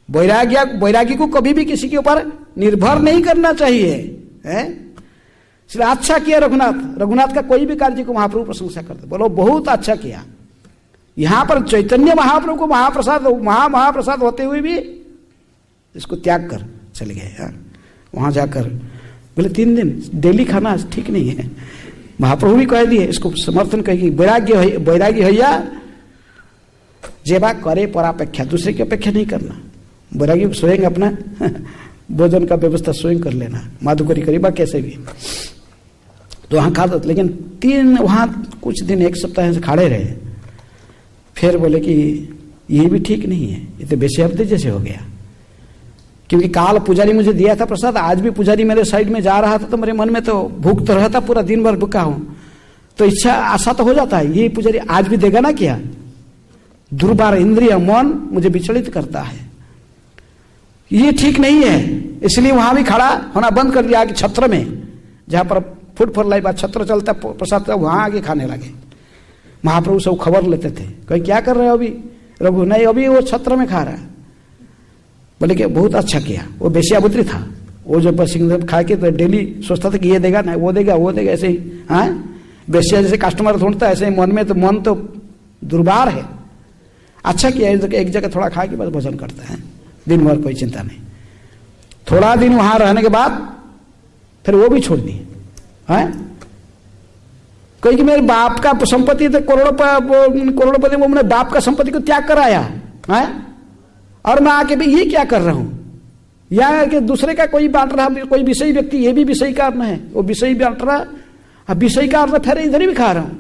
बैरागी को कभी भी किसी के ऊपर निर्भर नहीं करना चाहिए, है। इसलिए अच्छा किया रघुनाथ का कोई भी कार्य को महाप्रभु प्रशंसा करते, बोलो बहुत अच्छा किया। यहां पर चैतन्य महाप्रभु को महाप्रसाद होते हुए भी इसको त्याग कर चले गए। वहां जाकर बोले 3 दिन डेली खाना ठीक नहीं है। महाप्रभु भी कह दिए, इसको समर्थन कहेगी बैरागी हैया जेबा करे परापेक्षा, दूसरे की अपेक्षा नहीं करना। बैरागी स्वयं अपना भोजन का व्यवस्था स्वयं कर लेना, माधुकरी करीबा कैसे भी। तो वहां खा दो, लेकिन वहां कुछ दिन 1 सप्ताह से खड़े रहे, फिर बोले कि ये भी ठीक नहीं है, ये तो बेशर्ते जैसे हो गया। क्योंकि काल पुजारी मुझे दिया था प्रसाद, आज भी पुजारी मेरे साइड में जा रहा था, तो मेरे मन में तो भूख तो रहता, पूरा दिन भर भूखा हूं, तो इच्छा आशा तो हो जाता है ये पुजारी आज भी देगा ना क्या। दुर्बार इंद्रिय मन मुझे विचलित करता है, ये ठीक नहीं है। इसलिए वहां भी खड़ा होना बंद कर दिया, आगे छत्र में जहां पर फुट फॉर लाइफ छत्र चलता प्रसाद, वहां आगे खाने लगे। महाप्रभु सब खबर लेते थे, कहीं क्या कर रहे हो अभी रघु? नहीं, अभी वो छत्र में खा रहा है। बोले कि बहुत अच्छा किया, वो बेश्यापुत्री था, वो जो सिंह खा के तो डेली सोचता था कि ये देगा ना, वो देगा, वो देगा, ऐसे ही। हाँ, वैसे जैसे कस्टमर ढूंढता है ऐसे ही मन में, तो मन तो दुर्बार है। अच्छा किया एक जगह थोड़ा खा के बस भोजन करता है, दिन भर कोई चिंता नहीं। थोड़ा दिन वहां रहने के बाद फिर वो भी छोड़ दिए। है कहीं कि मेरे बाप का संपत्ति तो करोड़पति, वो मैंने बाप का संपत्ति को त्याग कराया है, और मैं आके भी ये क्या कर रहा हूं, या कि दूसरे का कोई बांट रहा, कोई विषयी व्यक्ति, ये भी विषयी कारण है, वो विषयी बांट रहा, अब विषयी कारण फिर इधर ही भी खा रहा हूं,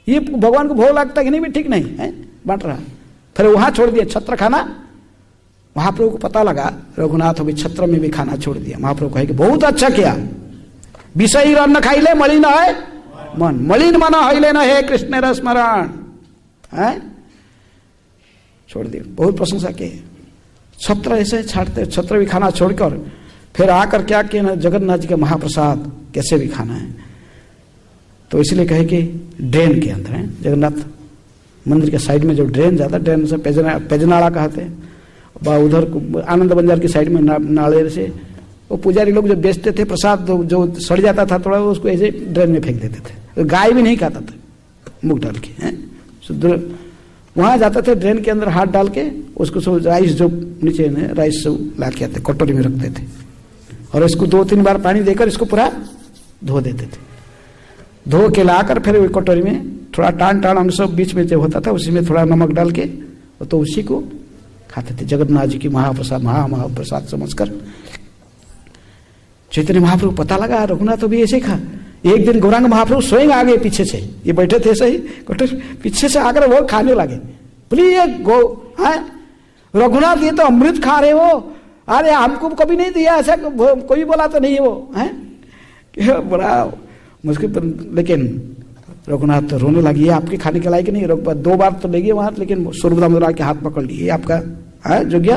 ये भगवान को भोग लगता कि नहीं भी ठीक नहीं है, बांट रहा। फिर वहां छोड़ दिया छत्र खाना। महाप्रभु को पता लगा रघुनाथ अभी छत्र में भी खाना छोड़ दिया। महाप्रभु कहे कि बहुत अच्छा किया, विषयी अन्न खाइले मलिन है मन, मलिन मन हईले न हे कृष्ण रस स्मरण है, छोड़ दिया, बहुत प्रशंसा की। छत्र ऐसे छाड़ते, छत्र भी खाना छोड़कर फिर आकर क्या किया, जगन्नाथ जी का महाप्रसाद कैसे भी खाना है। तो इसलिए कहे कि ड्रेन के अंदर है, जगन्नाथ मंदिर के साइड में जो ड्रेन जाता है, ड्रेन से पेजनाड़ा कहते हैं, उधर आनंद बंजार की साइड में नाले से वो पुजारी लोग जो बेचते थे प्रसाद, जो सड़ जाता था थोड़ा, उसको ऐसे ड्रेन में फेंक देते थे। तो गाय भी नहीं खाता था मुंह डाल के, वहां जाते थे ड्रेन के अंदर हाथ डाल के, उसको सब राइस जो नीचे राइस सब ला के आते, कटोरी में रखते थे, और इसको 2-3 बार पानी देकर इसको पूरा धो देते थे। धो के लाकर फिर कटोरी में थोड़ा टान अंश बीच में जो होता था उसी में थोड़ा नमक डाल के, तो उसी को खाते थे। जगन्नाथ जी की महाप्रसाद, महाप्रसाद समझकर चैतन्य महाप्रभु पता लगा रघुनाथ तो भी ऐसे खा। एक दिन गौरांग महाप्रभु स्वयं आ गए पीछे से, ये बैठे थे सही, पीछे से आकर वो खाने लगे। बोले ये रघुनाथ, ये तो अमृत खा रहे हो, अरे हमको कभी नहीं दिया ऐसा, कोई बोला तो नहीं है वो है बड़ा मुश्किल। लेकिन रघुनाथ तो रोने लगी, आपके खाने के लायक नहीं। 2 बार तो ले गए वहां, लेकिन सूर्यदामोदर के हाथ पकड़ लिए, आपका योग्य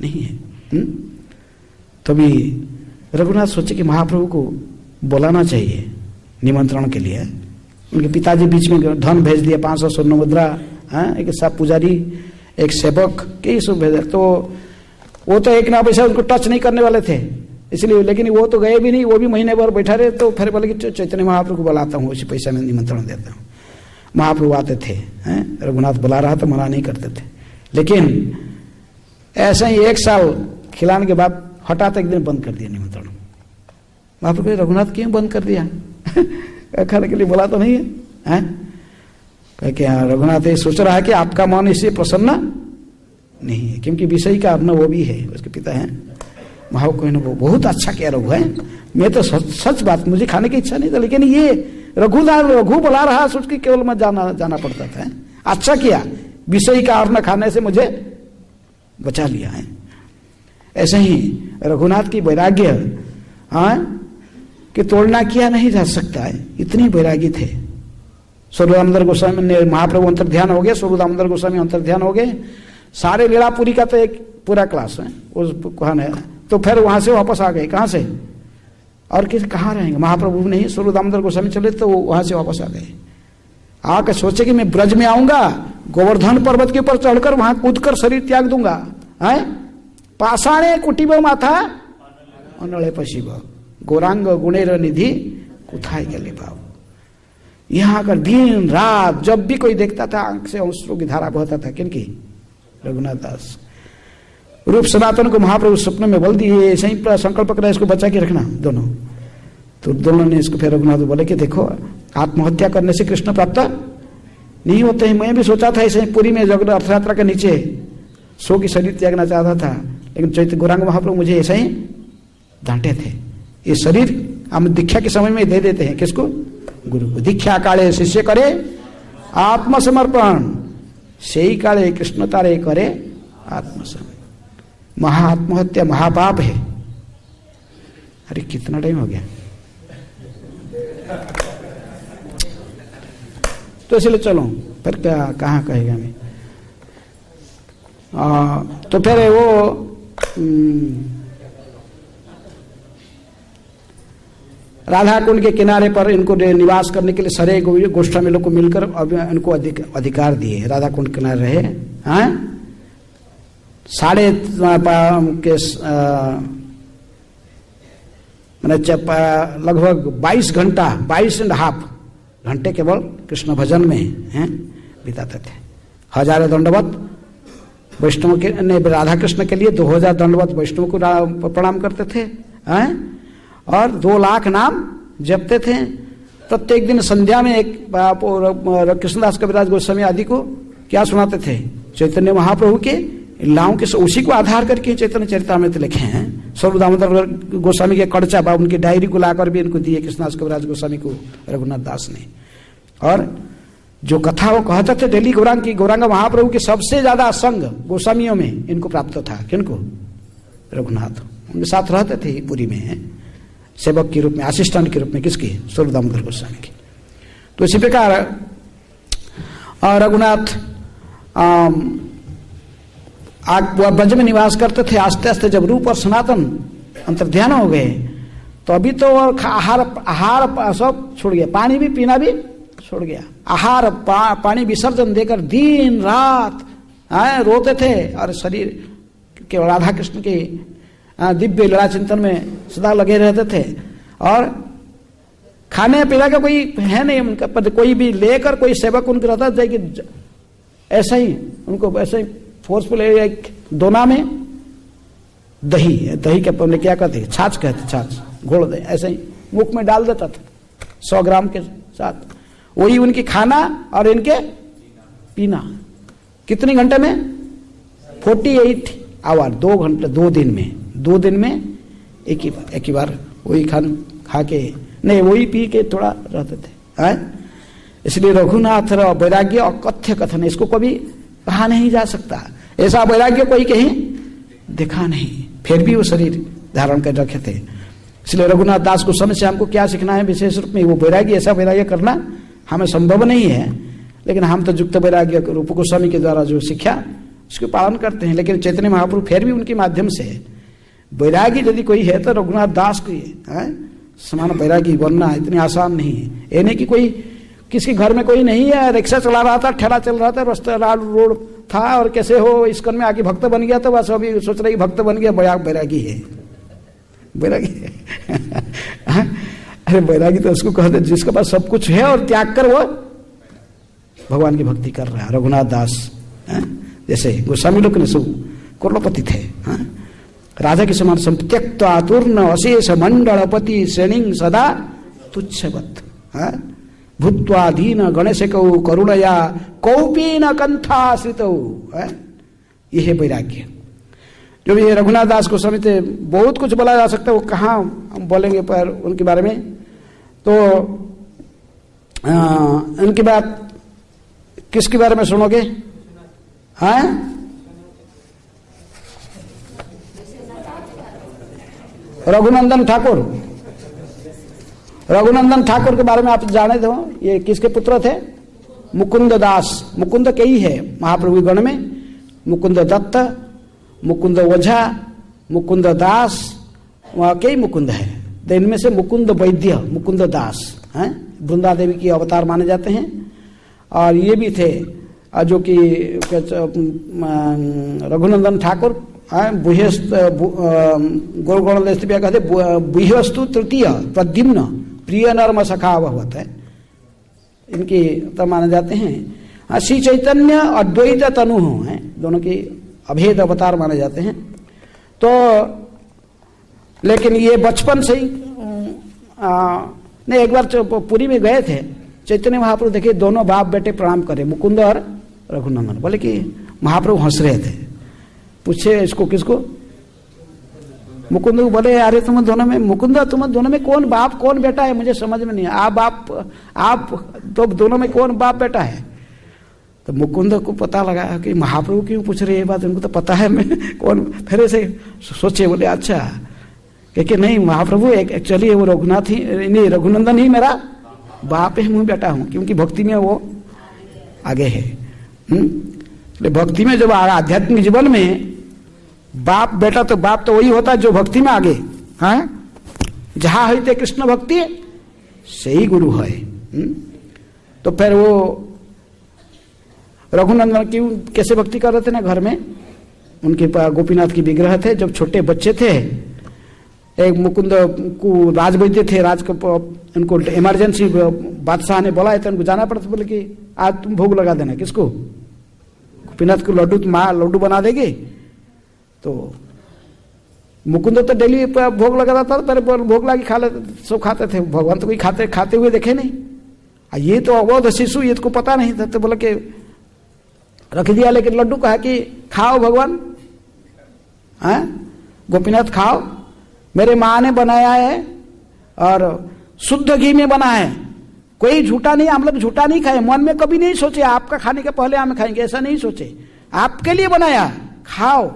नहीं है। तभी रघुनाथ सोचे कि महाप्रभु को बुलाना चाहिए निमंत्रण के लिए। उनके पिताजी बीच में धन भेज दिया, 500 स्वर्ण मुद्रा, एक सब पुजारी, एक सेवक, कई सब भेजा। तो वो तो एक ना पैसा उनको टच नहीं करने वाले थे इसलिए, लेकिन वो तो गए भी नहीं, वो भी महीने भर बैठा रहे। तो फिर बोले कि चैतन्य महाप्रभु को बुलाता हूँ, उसी पैसा में निमंत्रण देता हूँ। महाप्रभु आते थे, रघुनाथ बुला रहा तो मना नहीं करते थे। लेकिन ऐसा ही 1 साल खिलाने के बाद हठात एक दिन बंद कर दिया निमंत्रण। महाप्रभु रघुनाथ क्यों बंद कर दिया खाने के लिए बोला तो नहीं है, क्या रघुनाथ ये सोच रहा है कि आपका मन इससे प्रसन्न नहीं है, क्योंकि विषय का अपना वो भी है, उसके पिता है। महाप्रभु को वो बहुत अच्छा किया रघु है, मैं तो सच बात, मुझे खाने की इच्छा नहीं था, लेकिन ये रघु बुला रहा सोच के केवल मैं जाना पड़ता था। अच्छा किया, विषय का अन्न खाने से मुझे बचा लिया है। ऐसे ही रघुनाथ की वैराग्य कि तोड़ना किया नहीं जा सकता है, इतनी वैरागी थे। स्वरूप गोस्वामी ने, महाप्रभु अंतर्ध्यान हो गए, स्वरूप दामोदर गोस्वामी अंतर्ध्यान हो गए, सारे लीलापुरी का तो एक पूरा क्लास है उस कहान है। तो फिर वहां से वापस आ गए, कहां से और किस कहाँ रहेंगे, महाप्रभु नहीं, स्वरूप दामोदर गोस्वामी चले तो वहां से वापस आ गए। आकर सोचे कि मैं ब्रज में आऊंगा, गोवर्धन पर्वत के ऊपर चढ़कर वहां कूदकर शरीर त्याग दूंगा, है पाषाणे कुटीब माथा अनले पशिब गौरांग गुणेर निधि कुथाई गले बाबू। यहां आकर दिन रात जब भी कोई देखता था आंख से अश्रु की धारा बहता था। किनकी? रघुनाथ दास। रूप सनातन को महाप्रभु स्वप्न में बोल दिए, ऐसे ही संकल्प करा इसको बचा के रखना दोनों। तो दोनों ने इसको, फिर रघुनाथ बोले कि देखो आत्महत्या करने से कृष्ण प्राप्त नहीं होते हैं। मैं भी सोचा था ऐसे पुरी में जगन्नाथ रथ यात्रा के नीचे सो की शरीर त्यागना चाहता था, लेकिन चैतन्य गौरांग महाप्रभु मुझे ऐसा ही डांटे थे। ये शरीर हम दीक्षा के समय में दे देते हैं, किसको? गुरु को। दीक्षा काले शिष्य करे आत्मसमर्पण, से ही काले कृष्ण तारे करे आत्मसमर्पण। महाआत्महत्या महापाप है। अरे कितना टाइम हो गया? तो इसलिए चलो फिर क्या कहाँ कहेगा मैं। तो फिर वो राधा कुंड के किनारे पर इनको निवास करने के लिए सारे गोष्ठामी लोग को मिलकर अब इनको अधिकार दिए। राधा कुंड किनारे रहे, मैंने लगभग 22 घंटा 22.5 घंटे केवल कृष्ण भजन में हैं बिताते थे। हजारों दंडवत वैष्णव के ने राधा कृष्ण के लिए 2000 दंडवत वैष्णव को प्रणाम करते थे हैं, और 2 लाख नाम जपते थे। प्रत्येक दिन संध्या में एक कृष्णदास कविराज गोस्वामी आदि को क्या सुनाते थे? चैतन्य महाप्रभु के लीलाओं के, उसी को आधार करके चैतन्य चरितामृत लिखे हैं। स्वरूप दामोदर गोस्वामी के कड़चा बा उनकी डायरी को लाकर भी इनको दिए कृष्णदास कविराज गोस्वामी को रघुनाथ दास ने। और जो कथा वो कहते थे डेली गौरांग की, गौरांग महाप्रभु के सबसे ज्यादा संग गोस्वामियों में इनको प्राप्त था। किनको? रघुनाथ। उनके साथ रहते थे पुरी में सेवक के रूप में, असिस्टेंट के रूप में। किसके? स्वरूप दामोदर गोस्वामी के। तो इसी प्रकार रघुनाथ ब्रज में निवास करते थे। आस्ते आस्ते जब रूप और सनातन अंतर्ध्यान हो गए तो अभी तो आहार सब छोड़ गया, पानी भी पीना भी छोड़ गया। आहार पानी विसर्जन देकर दिन रात रोते थे और शरीर के राधा कृष्ण के दिव्य लीला चिंतन में सदा लगे रहते थे। और खाने पीने का कोई है नहीं उनका, पर कोई भी लेकर कोई सेवक उनके रहता था कि ऐसा ही उनको ऐसे ही फोर्सफुल एक दोना में दही के पहले क्या कहते, छाछ कहते, छाछ घोल दे, ऐसे ही मुख में डाल देता था 100 ग्राम के साथ। वही उनकी खाना और इनके पीना। कितने घंटे में? 48 आवर, 2 घंटे, 2 दिन में एक ही बार वही खा के नहीं वही पी के थोड़ा रहते थे। इसलिए रघुनाथ वैराग्य और कथ्य कथन, इसको कभी कहा नहीं जा सकता। ऐसा वैराग्य कोई कहीं देखा नहीं, फिर भी वो शरीर धारण कर रखे थे। इसलिए रघुनाथ दास गोस्वामी से हमको क्या सीखना है? विशेष रूप में वो वैराग्य, ऐसा वैराग्य करना हमें संभव नहीं है, लेकिन हम तो युक्त वैराग्य रूप गोस्वामी के द्वारा जो सीखा उसके पालन करते हैं। लेकिन चैतन्य महाप्रभु फिर भी उनके माध्यम से वैरागी यदि कोई है तो रघुनाथ दास की समान वैरागी बनना इतनी आसान नहीं है। ये नहीं कि कोई किसी घर में कोई नहीं है, रिक्शा चला रहा था, ठेला चल रहा था, रास्ता रोड था और कैसे हो इसकन में आके भक्त बन गया तो बस अभी सोच रहे भक्त बन गया, वैरागी है, वैरागी है। अरे वैरागी तो उसको कहते जिसके पास सब कुछ है और त्याग कर वो भगवान की भक्ति कर रहा है। रघुनाथ दास जैसे गोस्वामी लोग ने सब करोड़पति थे, राजा के समान संत्यक्त आतुर्ण अशेष मंडलपति श्रेणी सदा तुच्छवत भूत्वा दीन गणेश कौ करुणया कौपीन कंथाश्रित। यह है वैराग्य। जो ये रघुनाथ दास गोस्वामी थे, बहुत कुछ बोला जा सकता है, वो कहाँ हम बोलेंगे पर उनके बारे में। तो उनकी बात किसके बारे में सुनोगे? रघुनंदन ठाकुर। रघुनंदन ठाकुर के बारे में आप जाने दो। ये किसके पुत्र थे? मुकुंद दास। मुकुंद कई है महाप्रभु गण में, मुकुंद दत्त, मुकुंद ओझा, मुकुंद दास, वहां कई मुकुंद है। तो इनमें से मुकुंद वैद्य, मुकुंद दास वृंदा देवी की अवतार माने जाते हैं। और ये भी थे जो कि रघुनंदन ठाकुर कहते बुह्यस्तु तृतीय प्रद्युम्न प्रिय नर्म सखा भवत है, इनकी तो माने जाते हैं। श्री चैतन्य अद्वैत तनु है, दोनों की अभेद अवतार माने जाते हैं। तो लेकिन ये बचपन से ही नहीं, एक बार पुरी में गए थे, चैतन्य महाप्रभु देखे दोनों बाप बेटे प्रणाम करे, मुकुंद और रघुनंदन। बोले कि महाप्रभु हंस रहे थे। पूछे इसको किसको? मुकुंद को। बोले अरे तुम दोनों में, मुकुंद तुम दोनों में कौन बाप कौन बेटा है? मुझे समझ में नहीं। आप तो दोनों में कौन बाप बेटा है? तो मुकुंद को पता लगा कि महाप्रभु क्यों पूछ रहे ये बात, उनको तो पता है मैं कौन। फिर ऐसे सोचे, बोले अच्छा कि नहीं महाप्रभु एक्चुअली वो रघुनाथ ही नहीं, रघुनंदन ही मेरा बाप है, मैं बेटा हूं, क्योंकि भक्ति में वो आगे है। भक्ति में जब आध्यात्मिक जीवन में बाप बेटा, तो बाप तो वही होता है जो भक्ति में आगे जहां है कृष्ण भक्ति सही गुरु है। तो फिर वो रघुनंदन क्यों कैसे भक्ति कर रहे थे ना, घर में उनके पास गोपीनाथ की विग्रह थे। जब छोटे बच्चे थे एक मुकुंद को राजवैद्य थे, उनको इमरजेंसी बादशाह ने बोला है तो उनको जाना पड़ता, बोले कि आज तुम भोग लगा देना। किसको? गोपीनाथ को लड्डू, माँ लड्डू बना देगी। तो मुकुंद तो डेली भोग लगाता था, पहले भोग लगा खा लेते, सब खाते थे। भगवान तो कोई खाते हुए देखे नहीं। ये तो अबोध शिशु, ये तो पता नहीं था, तो बोला कि रख दिया। लेकिन लड्डू कहा कि खाओ भगवान, गोपीनाथ खाओ, मेरे माँ ने बनाया है और शुद्ध घी में बना है, कोई झूठा नहीं, हम लोग झूठा नहीं खाए। मन में कभी नहीं सोचे आपका खाने के पहले हम खाएंगे, ऐसा नहीं सोचे, आपके लिए बनाया, खाओ।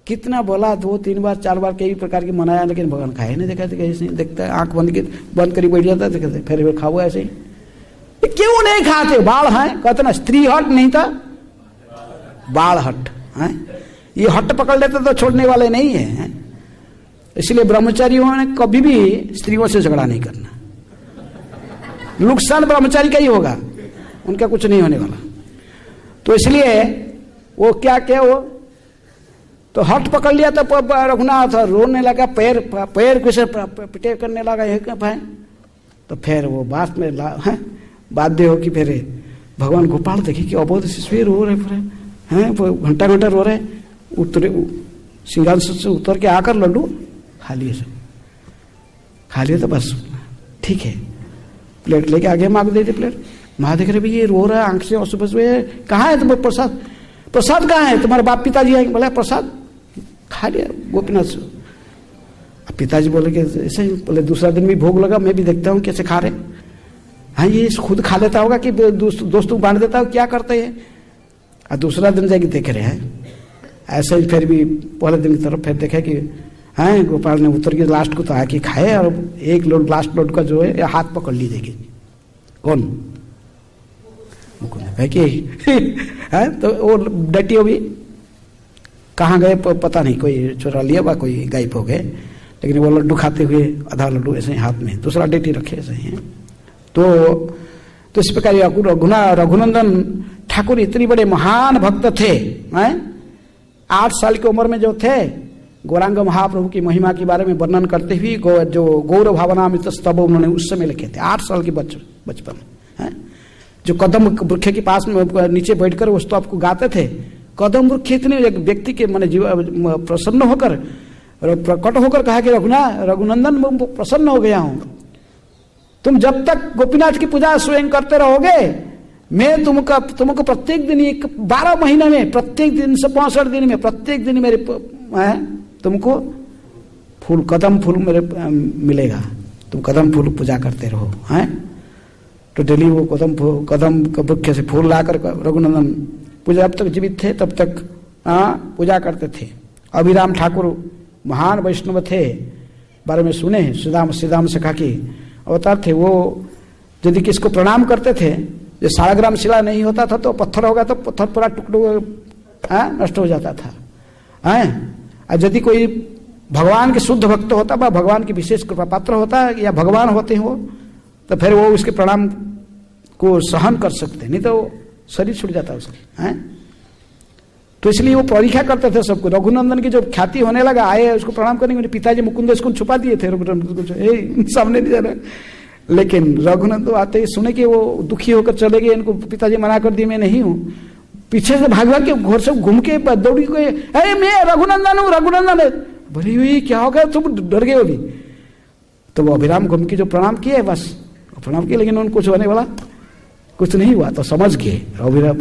कितना बोला, 2 3 बार 4 बार कई प्रकार की मनाया, लेकिन भगवान खाए नहीं। देखा कैसे देखता है, आंख बंद करी बैठ जाता, देखते फिर खाओ ऐसे ही। क्यों नहीं खाते? बाल है, कहते ना स्त्री हट नहीं था, बाल हट है। ये हट पकड़ लेते तो छोड़ने वाले नहीं है। इसलिए ब्रह्मचारियों ने कभी भी स्त्रियों से झगड़ा नहीं करना, नुकसान ब्रह्मचारी का ही होगा, उनका कुछ नहीं होने वाला। तो इसलिए वो क्या वो तो हट पकड़ लिया, तो रघुनाथ रोने लगा, पैर किसे पिटे करने लगा, ये क्या भाई। तो फिर वो बात में बाध्य हो कि फिर भगवान गोपाल देखी कि अबोध शिशु रो रहे पूरे हैं, घंटा घंटा रो रहे, उतरे सिंहासन से उतर के आकर लड्डू खा लिए, सब खा लिए। तो बस ठीक है, प्लेट लेके आगे माँ को दे दी प्लेट। माँ देख रहे भाई ये रो रहा है, आंख से आंसू बस हुए, कहाँ है तुम्हारा प्रसाद? प्रसाद कहाँ है? तुम्हारे बाप पिताजी आएंगे। बोला प्रसाद खा लिया गोपीनाथ से। अब पिताजी बोले कि ऐसे ही, बोले दूसरा दिन भी भोग लगा, मैं भी देखता हूँ कैसे खा रहे। हाँ ये खुद खा लेता होगा कि दोस्तों बांट देता हो, क्या करते हैं? और दूसरा दिन जाके देख रहे हैं ऐसे ही। फिर भी पहले दिन की तरफ फिर देखे कि हैं गोपाल ने उतर के लास्ट को तो आके खाए, और एक लोड लास्ट लोड का जो है हाथ पकड़ ली देगी। कौन? मुकुंद है कि है। तो वो डटी भी कहाँ गए पता नहीं, कोई चुरा लिया बा, कोई गायब हो गए। लेकिन वो लड्डू खाते हुए आधा लड्डू ऐसे हाथ में, दूसरा डेटी रखे ऐसे ही। तो इस प्रकार रघुनंदन ठाकुर इतनी बड़े महान भक्त थे। 8 साल की उम्र में जो थे, गौरांग महाप्रभु की महिमा के बारे में वर्णन करते हुए जो गौर भावनामृत स्तव उन्होंने उस समय लिखे थे, 8 साल के बचपन है। जो कदम वृक्ष के पास में नीचे बैठकर वो स्तव को गाते थे। कदम वृक्ष इतने एक व्यक्ति के मन जीवन प्रसन्न होकर प्रकट होकर कहा कि रघुनंदन प्रसन्न हो गया हूं, तुम जब तक गोपीनाथ की पूजा स्वयं करते रहोगे, मैं तुमको प्रत्येक दिन 12 महीने में, प्रत्येक दिन से 65 दिन में, प्रत्येक दिन मेरे तुमको कदम फूल मेरे मिलेगा। तुम कदम फूल पूजा करते रहो। हैं तो डेली वो कदम वृक्ष से फूल लाकर रघुनंदन पूजा, जब तक जीवित थे तब तक पूजा करते थे। अभिराम ठाकुर महान वैष्णव थे, बारे में सुने। श्रीदाम सखा की अवतार थे। वो यदि किसको प्रणाम करते थे, जो 1.5 ग्राम शिला नहीं होता था तो पत्थर होगा तो पत्थर पूरा टुकड़ा नष्ट हो जाता था। और यदि कोई भगवान के शुद्ध भक्त होता, भगवान की विशेष कृपा पात्र होता या भगवान होते हो, तो फिर वो उसके प्रणाम को सहन कर सकते, नहीं तो शरीर छूट जाता उसके। तो इसलिए वो परीक्षा करते थे सबको। रघुनंदन की जो ख्याति होने लगा, आए उसको प्रणाम करने के, पिताजी मुकुंद इसको छुपा दिए थे, सामने नहीं जा रहे। लेकिन रघुनंदन आते ही सुने कि वो दुखी होकर चले गए, इनको पिताजी मना कर दिए मैं नहीं हूँ। पीछे से भाग के घर से घूम के दौड़ी को, अरे मैं रघुनंदन हूँ, रघुनंदन है। बोले हुई क्या हो गया, तुम डर गए अभी। तो वो अभिराम घूम के जो प्रणाम किए, बस प्रणाम किए, लेकिन उनको कुछ होने वाला कुछ नहीं हुआ। तो समझ गए अभिराम।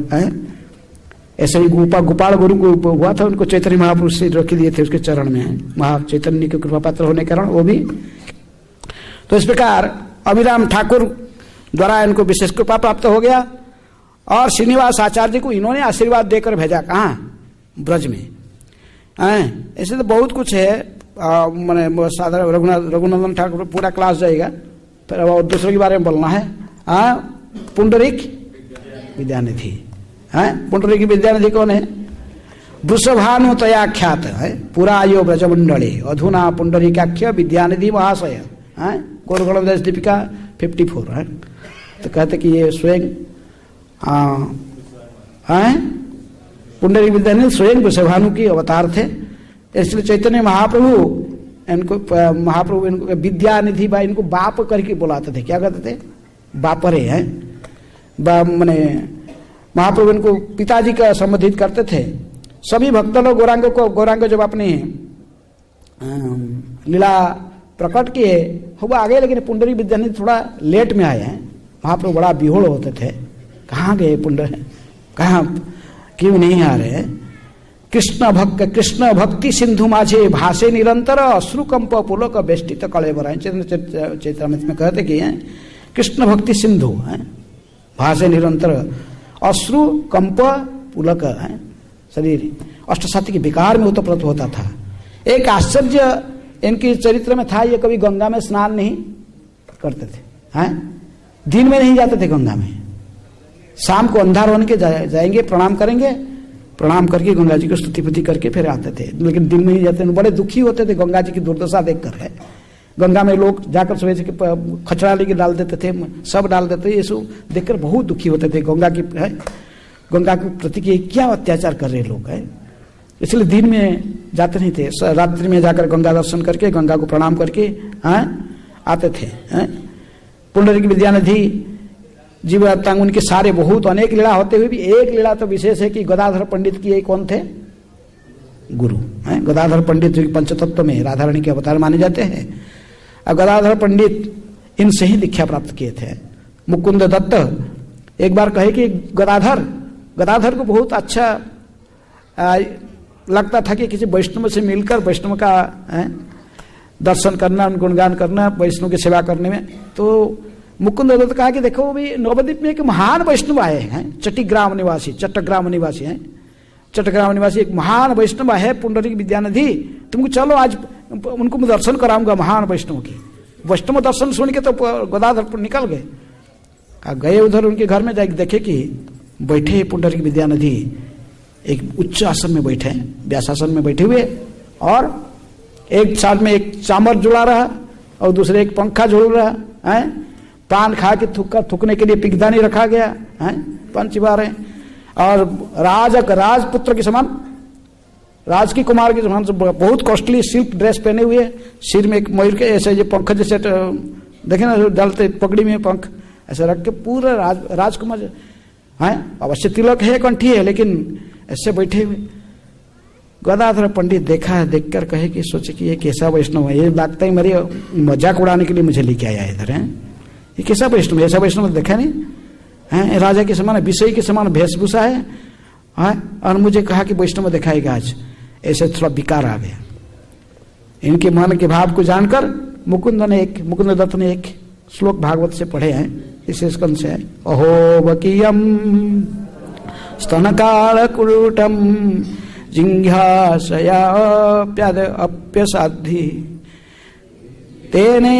ऐसे ही गोपाल गुरु को हुआ था, उनको चैतन्य महापुरुष से रख दिए थे उसके चरण में, महा चैतन्य के कृपा पात्र होने के कारण वो भी। तो इस प्रकार अभिराम ठाकुर द्वारा इनको विशेष कृपा प्राप्त हो गया। और श्रीनिवास आचार्य को इन्होंने आशीर्वाद देकर भेजा, कहाँ? ब्रज में। ऐसे तो बहुत कुछ है, मैंने साधारण रघुनंदन ठाकुर पूरा क्लास जाएगा, फिर और दूसरों के बारे में बोलना है। पुंडरीक विद्यानिधि। पुंडरीक विद्यानिधि कौन है? वृषभानु तया ख्यात है, पुरायो ब्रजमंडले अधुना पुंडरीकाख्य विद्यानिधि महाशय। गौरगणोदय दीपिका 54 है। तो कहते कि ये स्वयं पुंडरीक विद्यानिधि स्वयं वृषभानु की अवतार थे। इसलिए चैतन्य महाप्रभु इनको महाप्रभु इनको विद्यानिधि बा इनको बाप करके बुलाते थे। क्या कहते थे? बापरे हैं। मैंने महाप्रभु इनको पिताजी का संबोधित करते थे। सभी भक्त लोग गौरांग जब अपने लीला प्रकट किए वो आ गए, लेकिन पुंडरी विद्यानिधि थोड़ा लेट में आए हैं। महाप्रभु बड़ा विहोड़ होते थे, कहाँ गए पुंडर, कहाँ क्यों नहीं आ रहे? कृष्ण भक्ति सिंधु माझे भाषे निरंतर अश्रुकंप पुलक बेष्टित कलेबर। चैत्रामृत में कहते कि कृष्ण भक्ति सिंधु है, भाषे निरंतर अश्रु कंप पुलक है, शरीर अष्टसाथी के विकार में उत्पन्न होता था। एक आश्चर्य इनके चरित्र में था, ये कभी गंगा में स्नान नहीं करते थे, हैं? दिन में नहीं जाते थे गंगा में, शाम को अंधार होने के जाएंगे, प्रणाम करेंगे, प्रणाम करके गंगा जी को स्तुति करके फिर आते थे, लेकिन दिन में नहीं जाते। बड़े दुखी होते थे गंगा जी की दुर्दशा देखकर है। गंगा में लोग जाकर सुबह से खचड़ा लेके डाल देते थे, सब डाल देते थे, ये सब देखकर बहुत दुखी होते थे। गंगा की है, गंगा के प्रति क्या अत्याचार कर रहे लोग है, इसलिए दिन में जाते नहीं थे। रात्रि में जाकर गंगा दर्शन करके गंगा को प्रणाम करके आते थे। पुंडरीक विद्यानिधि जीवात्मांग उनके सारे बहुत अनेक लीला होते हुए भी एक लीला तो विशेष है कि गदाधर पंडित की कौन थे? गुरु हैं। गदाधर पंडित जो पंचतत्व में राधा रानी के अवतार माने जाते हैं, और गदाधर पंडित इनसे ही दीक्षा प्राप्त किए थे। मुकुंद दत्त एक बार कहे कि गदाधर को बहुत अच्छा लगता था कि किसी वैष्णव से मिलकर वैष्णव का दर्शन करना, गुणगान करना, वैष्णव की सेवा करने में। तो मुकुंद दत्त कहा कि देखो भी नवद्वीप में एक महान वैष्णव आए हैं, चट्टग्राम निवासी हैं, चट्टग्राम निवासी एक महान वैष्णव है पुंडरीक विद्यानिधि, तुमको चलो आज उनको मैं दर्शन कराऊंगा महान वैष्णव की। वैष्णव दर्शन सुन के तो गदाधर निकल गए उधर उनके घर में जाके देखे कि बैठे पुंडरीक विद्यानिधि एक उच्च आसन में बैठे, व्यासासन में बैठे हुए, और एक साथ में एक चामर जुड़ा रहा और दूसरे एक पंखा झूल रहा है। पान खा के थूकने के लिए पिगदानी रखा गया है, पंच बार है, और राजपुत्र के समान, राज की कुमार के समान बहुत कॉस्टली सिल्क ड्रेस पहने हुए, सिर में एक मयूर के ऐसे जो पंख जैसे देखे ना डालते पगड़ी में पंख ऐसे रख के पूरा राजकुमार है। अवश्य तिलक है, कंठी है, लेकिन ऐसे बैठे हुए। गदाधर पंडित देखकर कहे कि सोचे कि ये कैसा वैष्णव है, ये लगता है मेरी मजाक उड़ाने के लिए मुझे लेके आया इधर है। ये कैसा वैष्णव, ऐसा वैष्णव देखा नहीं है, राजा के समान, विषय के समान वेशभूषा है, और मुझे कहा कि वैष्णव दिखाएगा आज। ऐसे थोड़ा विकार आ गया इनके मन के भाव को जानकर। मुकुंद दत्त ने एक श्लोक भागवत से पढ़े हैं, इस स्कंद से है, अहो वकीयम स्तनकाल कुरुटम जिंघाशयाप्यद अप्यसाधि तेने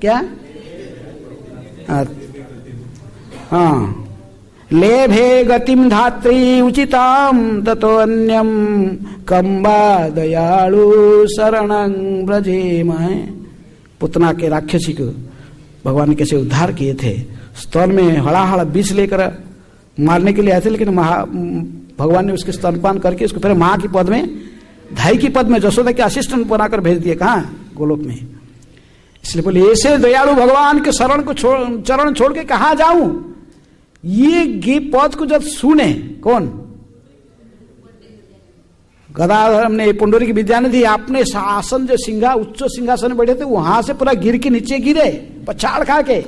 क्या लेभे गतिम धात्री उचिताम ततो अन्यम कंबा दयालु शरणं ब्रजेम। पुतना के राक्षसी को भगवान ने कैसे उद्धार किए थे, स्तन में हड़ाहड़ विष लेकर मारने के लिए आए थे, लेकिन भगवान ने उसके स्तनपान करके उसको फिर माँ की पद में, धाई की पद में यशोदा के असिस्टेंट बनाकर भेज दिए। कहाँ? गोलोक में। इसलिए बोले ऐसे दयालु भगवान के शरण को चरण छोड़ के कहाँ जाऊं? ये पद को जब सुने कौन? गदाधर ने पुंडरीक विद्यानिधि अपने शासन जो उच्च सिंहासन में बैठे थे वहां से पूरा गिर के नीचे गिरे, पछाड़ खा के।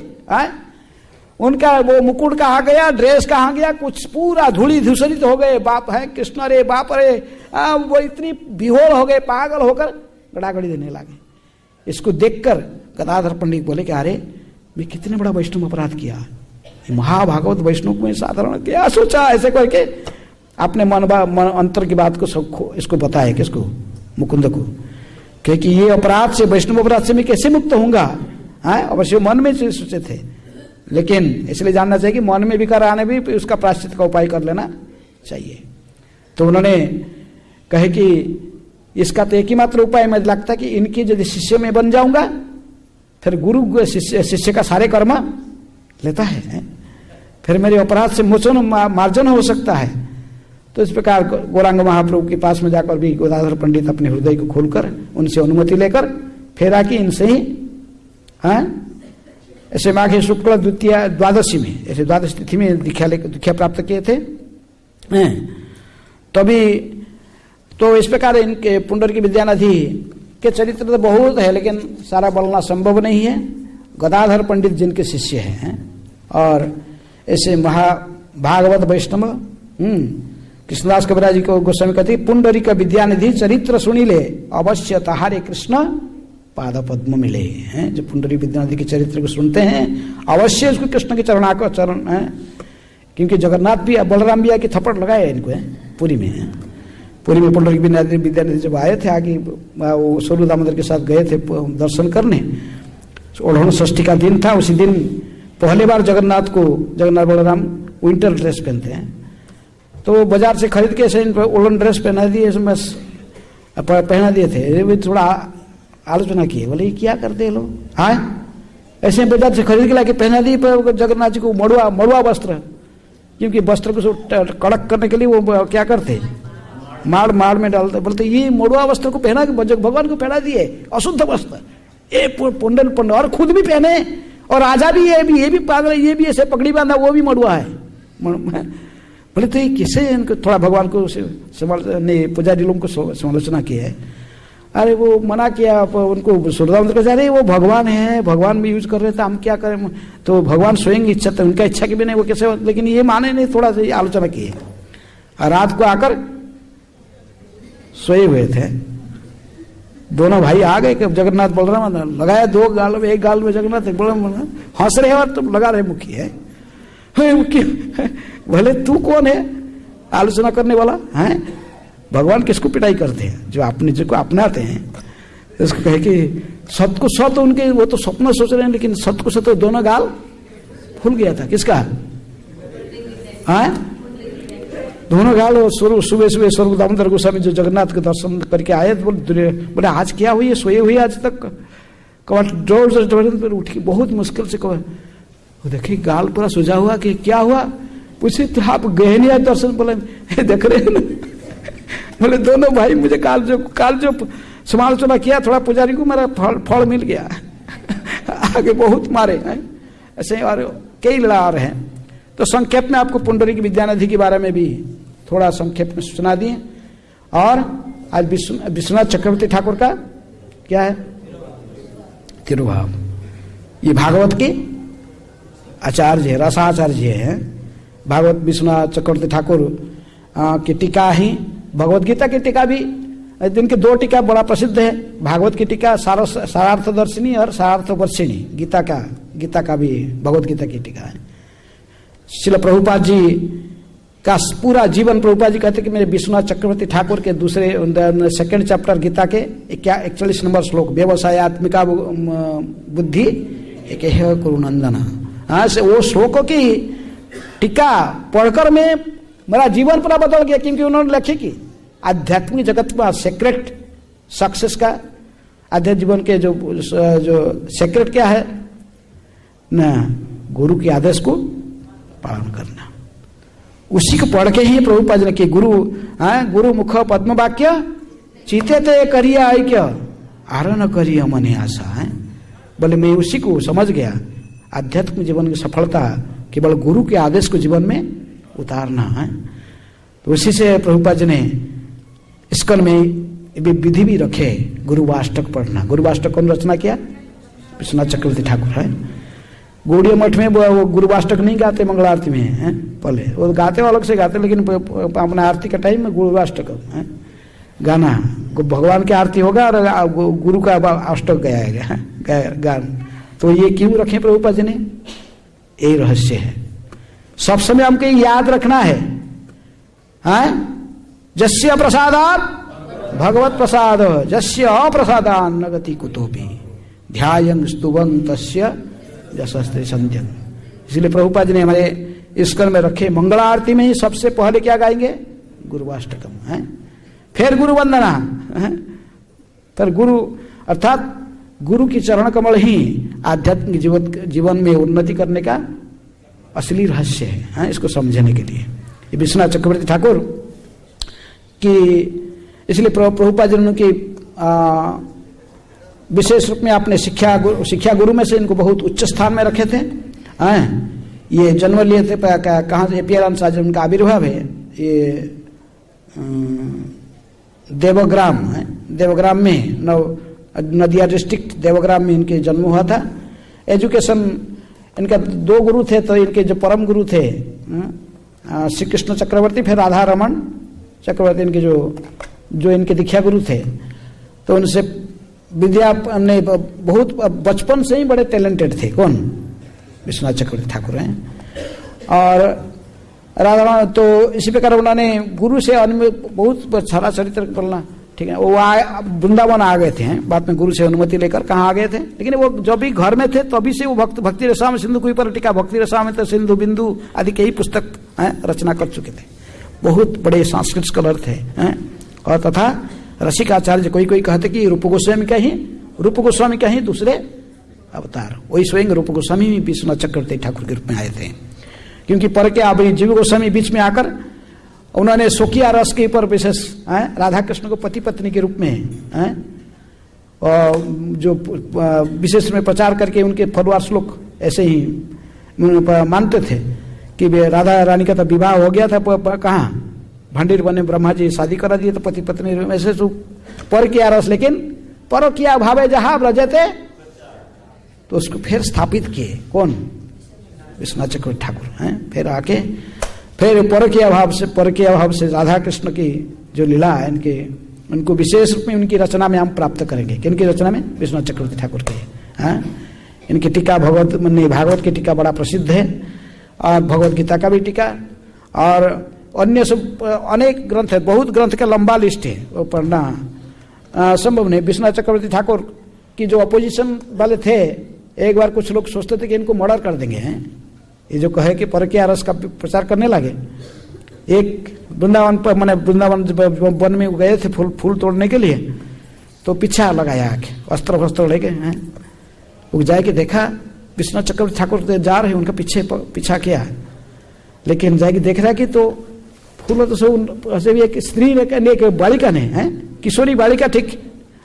उनका वो मुकुट कहाँ गया, ड्रेस कहाँ गया, कुछ पूरा धूली धूसरित हो गए। बाप है कृष्ण रे बाप रे, वो इतनी बिहोर हो गए, पागल होकर गड़ागड़ी देने लगे। इसको देखकर गदाधर पंडित बोले कि अरे मैं कितने बड़ा वैष्णव अपराध किया, महाभागवत वैष्णव में साधारण क्या सोचा, ऐसे करके अपने मन अंतर की बात को इसको बताया किसको? मुकुंद को, क्योंकि ये अपराध से, वैष्णव अपराध से मैं कैसे मुक्त होऊंगा? अवश्य मन में सोचे थे, लेकिन इसलिए जानना चाहिए कि मन में विकार आने भी उसका प्रायश्चित का उपाय कर लेना चाहिए। तो उन्होंने कहे कि इसका तो एक ही मात्र उपाय मुझे लगता है कि इनकी यदि शिष्य में बन जाऊंगा, फिर गुरु शिष्य का सारे कर्म लेता है, फिर मेरे अपराध से मोचन मार्जन हो सकता है। तो इस प्रकार गौरांग महाप्रभु के पास में जाकर भी गदाधर पंडित अपने हृदय को खोलकर उनसे अनुमति लेकर फेरा की इनसे ही ऐसे माघे शुक्ल द्वादशी में, ऐसे द्वादश तिथि में दीक्षा प्राप्त किए थे। तभी तो इस प्रकार इनके पुंडरीक विद्यानिधि के चरित्र तो बहुत है, लेकिन सारा बोलना संभव नहीं है। गदाधर पंडित जिनके शिष्य हैं और ऐसे भागवत वैष्णव कृष्णदास कविराज जी को गोस्वामी कहते पुंडरीक विद्यानिधि चरित्र सुनिले अवश्य तहारे कृष्ण पाद पद्म मिले हैं। जब पुंडरीक विद्यानिधि के चरित्र को सुनते हैं अवश्य उसको कृष्ण के चरण है, क्योंकि जगन्नाथ भी बलराम भी आके थप्पड़ लगाए इनको पुरी में पुंडरीक विद्यानिधि जब आए थे आगे वो सोलू दामोदर के साथ गए थे दर्शन करने। ओढ़ षष्ठी का दिन था, उसी दिन पहले बार जगन्नाथ बलराम विंटर ड्रेस पहनते हैं, तो बाजार से खरीद के ऐसे ओलन ड्रेस पहना दिए, पहना दिए थे। वे थोड़ा आलोचना किए, बोले ये क्या करते लोग, हाँ ऐसे बाजार से खरीद के लाके पहना दिए जगन्नाथ जी को मड़ुआ वस्त्र, क्योंकि वस्त्र को कड़क करने के लिए वो क्या करते माड़ में डालते। बोलते ये मड़ुआ वस्त्र को पहना भगवान को पहना दिए, अशुद्ध वस्त्र, ये पुंडल और खुद भी पहने, और राजा भी ये भी पागल, ये भी ऐसे पगड़ी बांधा, वो भी मड़ुआ है। बोले तो ये किसे इनको थोड़ा भगवान को पुजारी लोगों को समालोचना की है। अरे वो मना किया उनको, सूर्यदामोदर कह रहे वो भगवान है, भगवान भी यूज कर रहे थे, हम क्या करें। तो भगवान स्वयं इच्छा, उनका इच्छा के बिना वो कैसे, लेकिन ये माने नहीं, थोड़ा सा आलोचना की है। और रात को आकर सोए हुए थे, दोनों भाई आ गए, जगन्नाथ बलराम लगाया दो गाल में, एक गाल में जगन्नाथ एक बलराम हंस रहे और तुम लगा रहे मुखी है। भले तू कौन है आलोचना करने वाला है। भगवान किसको पिटाई करते हैं, जो अपने जिसको अपनाते हैं। इसको कहे कि सत को सत उनके, वो तो स्वप्न सोच रहे हैं, लेकिन सत को सत दोनों गाल फूल गया था। किसका है दोनों गाल। सुबह सुबह स्वर्ग दामोदर गोस्वामी जो जगन्नाथ के दर्शन करके आए, बोले आज क्या हुई है, सोए हुई आज तक। जोर उठ के बहुत मुश्किल से देखिए गाल पूरा सुझा हुआ कि क्या हुआ, पूछे तो आप गए नहीं आज दर्शन। बोले देख रहे हैं ना, बोले दोनों भाई मुझे काल जो समालोचना किया, थोड़ा पुजारी को मेरा फल मिल गया। आगे बहुत मारे हैं ऐसे, और कई लड़ा रहे हैं। तो संक्षेप में आपको पुंडरीक विद्यानिधि के बारे में भी थोड़ा संक्षेप में सुना दिए। और आज विश्वनाथ चक्रवर्ती ठाकुर का क्या है तिरुभाव। ये भागवत के आचार्य रसाचार्य हैं। भागवत विश्वनाथ चक्रवर्ती ठाकुर की टीका ही, भगवत गीता की टीका भी, जिनके दो टीका बड़ा प्रसिद्ध है। भागवत की टीका सारार्थदर्शिनी और सारार्थवर्षिणी, गीता का भी भगवत गीता की टीका है। श्रील प्रभुपाद जी का पूरा जीवन, प्रभुपाद जी कहते कि मेरे विश्वनाथ चक्रवर्ती ठाकुर के दूसरे सेकंड चैप्टर गीता के 41 नंबर श्लोक, व्यवसायत्मिका बुद्धि एक कुरुनंदना, हाँ से वो श्लोकों की टीका पढ़कर में मेरा जीवन पूरा बदल गया। क्योंकि उन्होंने लिखे कि आध्यात्मिक जगत में सेक्रेट सक्सेस का, आध्यात्मिक जीवन के जो सेक्रेट क्या है ना, गुरु के आदेश को पालन करना। उसी को पढ़ के ही प्रभुपाद ने कि गुरु मुख पद्म वाक्य चीते ते करिया ऐक्य आरण करिया मने आशा है। बोले मैं उसी को समझ गया, आध्यात्मिक जीवन की सफलता केवल गुरु के आदेश को जीवन में उतारना है। तो उसी से प्रभुपाद जी ने इस्कन में विधि भी रखे गुरुवाष्टक पढ़ना। गुरुवाष्टक कौन रचना किया? विश्वनाथ चक्रवर्ती ठाकुर है। गौड़िया मठ में वो गुरुवाष्टक नहीं गाते मंगला आरती में है, पहले वो गाते अलग से गाते, लेकिन अपना आरती का टाइम में गुरुवाष्टक है गाना, भगवान की आरती होगा और गुरु का अष्टक गाएगा। तो ये क्यों रखे प्रभुपाद जी ने? यही रहस्य है। सब समय हमको याद रखना है, जस्य प्रसादात भगवत प्रसाद, जस्य अप्रसादान न गति कुतोपि ध्यायन् स्तुवन् तस्य जसस्ते संध्यन। इसलिए प्रभुपाद जी ने हमारे इस्कन में रखे मंगला आरती में ही सबसे पहले क्या गाएंगे? गुरुवाष्टकम है, फिर गुरु वंदना है, पर गुरु अर्थात गुरु की चरण कमल ही आध्यात्मिक जीवन में उन्नति करने का असली रहस्य है। इसको समझने के लिए ये विश्वनाथ चक्रवर्ती ठाकुर कि इसलिए प्रभुपाद जी ने उनकी विशेष रूप में अपने शिक्षा गुरु में से इनको बहुत उच्च स्थान में रखे थे। ये जन्म लिए थे कहाँ से, पियाराम साहब उनका आविर्भाव है ये देवग्राम है, देवग्राम में नदिया डिस्ट्रिक्ट देवग्राम में इनके जन्म हुआ था। एजुकेशन इनका 2 गुरु थे, तो इनके जो परम गुरु थे श्री कृष्ण चक्रवर्ती, फिर राधा रमन चक्रवर्ती इनके जो इनके दीक्षा गुरु थे। तो उनसे विद्या ने बहुत बचपन से ही बड़े टैलेंटेड थे। कौन? विश्वनाथ चक्रवर्ती ठाकुर हैं। और राधा, तो इसी प्रकार उन्होंने गुरु से बहुत सारा चरित्र बोलना, ठीक है। वो वृंदावन आ गए थे, बाद में गुरु से अनुमति लेकर कहाँ आ गए थे, लेकिन वो जब भी घर में थे तभी से वो भक्ति रसा में सिंधु कोई पर टीका, भक्ति रसा में तो सिंधु बिंदु आदि कई पुस्तक रचना कर चुके थे। बहुत बड़े संस्कृत स्कॉलर थे और तथा रसिकाचार्य कोई कहते कि रूप गोस्वामी का ही दूसरे अवतार, वही स्वयं रूप गोस्वामी भी विश्वनाथ चक्रवर्ती ठाकुर के रूप में आए थे। क्योंकि पर के अब जीव गोस्वामी बीच में आकर उन्होंने सोकिया रस के ऊपर विशेष राधा कृष्ण को पति पत्नी के रूप में जो विशेष में प्रचार करके उनके फॉलोअर्स लोग ऐसे ही मानते थे कि राधा रानी का तो विवाह हो गया था, कहाँ भंडीर बने ब्रह्मा जी शादी करा दिए, तो पति पत्नी ऐसे पर किया रस, लेकिन पर किया भावे जहां ब्रजते, तो उसको फिर स्थापित किए कौन? विश्वनाथ चक्रवर्ती ठाकुर हैं। फिर आके फिर पर के अभाव से राधा कृष्ण की जो लीला है उनको विशेष रूप में उनकी रचना में हम प्राप्त करेंगे। किनकी रचना में? विश्वनाथ चक्रवर्ती ठाकुर के। इनकी टीका भागवत की टीका बड़ा प्रसिद्ध है, और भगवत गीता का भी टीका, और अन्य सब अनेक ग्रंथ है, बहुत ग्रंथ का लंबा लिस्ट है, वो पढ़ना संभव नहीं। विश्वनाथ चक्रवर्ती ठाकुर की जो अपोजिशन वाले थे, एक बार कुछ लोग सोचते थे कि इनको मर्डर कर देंगे, ये जो कहे कि परकीय रस का प्रचार करने लगे। एक वृंदावन पर मैंने वृंदावन वन में गए थे फूल तोड़ने के लिए, तो पीछा लगाया आके वस्त्र लेके वो जाके देखा विश्वनाथ चक्रवर्ती ठाकुर जा रहे, उनका पीछा किया, लेकिन जाके देख रहा कि तो फूल तो सब एक स्त्री ने, एक बालिका ने, किशोरी बालिका, ठीक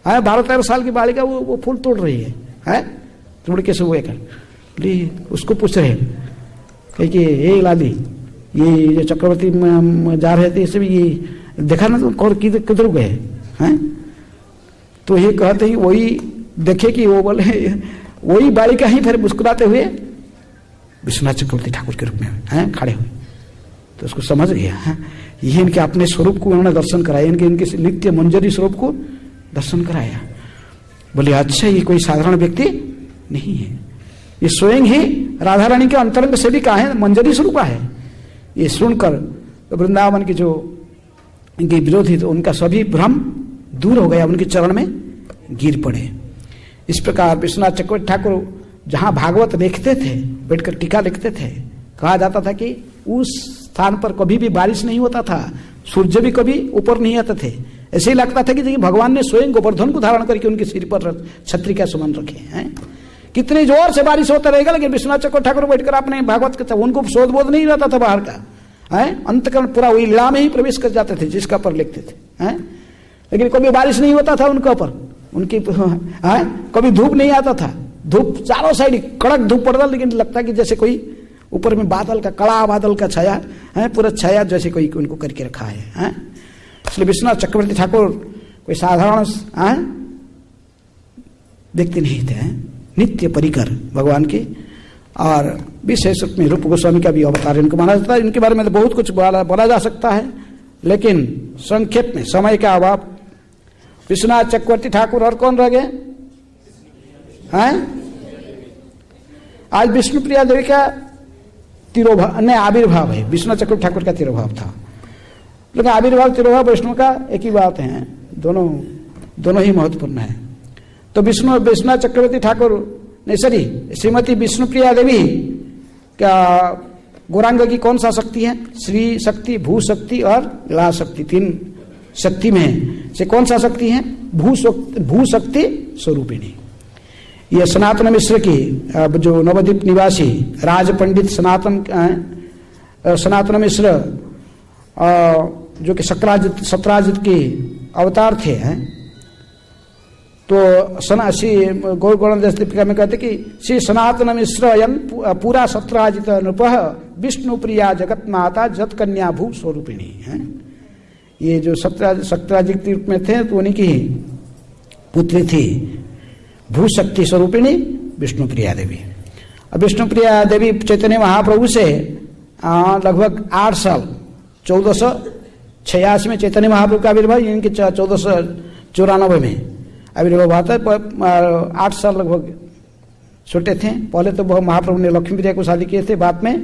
12-13 साल की बालिका वो फूल तोड़ रही है, तोड़ के सब कर उसको पूछ रहे कि ये लाली, ये चक्रवर्ती जा रहे थे, इसे भी ये देखा ना तुम, और किधर गए हैं? तो ये कहते ही वही देखे कि वो बोले वही बालिका ही फिर मुस्कुराते हुए विश्वनाथ चक्रवर्ती ठाकुर के रूप में खड़े हुए। तो उसको समझ गया ये इनके अपने स्वरूप को उन्होंने दर्शन कराया, इनके नित्य मंजरी स्वरूप को दर्शन कराया। बोले अच्छा, ये कोई साधारण व्यक्ति नहीं है, ये स्वयं ही राधा रानी के अंतरंग सेविका है, मंजरी स्वरूप है। ये सुनकर वृंदावन के जो इनके विरोधी थे, उनका सभी भ्रम दूर हो गया, उनके चरण में गिर पड़े। इस प्रकार विश्वनाथ चक्रवर्ती ठाकुर जहां भागवत लिखते थे, बैठकर टीका लिखते थे, कहा जाता था कि उस स्थान पर कभी भी बारिश नहीं होता था, सूर्य भी कभी ऊपर नहीं आते थे। ऐसे ही लगता था कि भगवान ने स्वयं गोवर्धन को धारण करके उनके सिर पर छत्री का सुमन रखे हैं। कितनी जोर से बारिश होता रहेगा, लेकिन विश्वनाथ चक्रवर्ती ठाकुर बैठकर अपने भागवत के, उनको शोध बोध नहीं रहता था बाहर का, अंतकरण पूरा वही लीला में ही प्रवेश कर जाते थे जिसका पर लिखते थे। लेकिन कभी बारिश नहीं होता था उनका पर, उनकी कभी धूप नहीं आता था, धूप चारों साइड कड़क धूप पड़ता, लेकिन लगता कि जैसे कोई ऊपर में बादल का, कड़ा बादल का छाया है, पूरा छाया जैसे कोई उनको करके रखा है। इसलिए विश्वनाथ चक्रवर्ती ठाकुर कोई साधारण व्यक्ति नहीं थे, नित्य परिकर भगवान के, और विशेष रूप में रूप गोस्वामी का भी अवतार इनको माना जाता है। इनके बारे में तो बहुत कुछ बोला जा सकता है, लेकिन संक्षेप में समय का अभाव। विश्वनाथ चक्रवर्ती ठाकुर और कौन रह गए हैं? आज विष्णुप्रिया देवी का आविर्भाव है, विश्वनाथ चक्रवर्ती ठाकुर का तिरोभाव था, लेकिन आविर्भाव तिरोभाव वैष्णव का एक ही बात है, दोनों ही महत्वपूर्ण है। तो विश्वनाथ चक्रवर्ती ठाकुर नहीं, सॉरी, श्रीमती विष्णुप्रिया देवी का गौरांग की कौन सा शक्ति है? श्री शक्ति, भू शक्ति और लीला शक्ति, 3 शक्ति में से कौन सा शक्ति है? भू शक्ति स्वरूपिणी। यह सनातन मिश्र की जो नवद्वीप निवासी राज पंडित सनातन मिश्र जो कि सत्राजित के अवतार थे, हैं। तो सनासी गौर गौरंदास दीपिका में कहते कि श्री सनातन मिश्र यन पूरा सत्राजित नृपः विष्णु प्रिया जगत माता जत कन्या भू स्वरूपिणी है। ये जो सत्राजित रूप में थे तो उन्हीं की पुत्री थी भू शक्ति स्वरूपिणी विष्णु प्रिया देवी। अब विष्णु प्रिया देवी चैतन्य महाप्रभु से लगभग 8 साल 1486 में चैतन्य महाप्रभु का आविर्भाव, इनके 1494 में आविर्भाव हुआ था। 8 साल लगभग छोटे थे। पहले तो महाप्रभु ने लक्ष्मी प्रिया को शादी किए थे, बाद में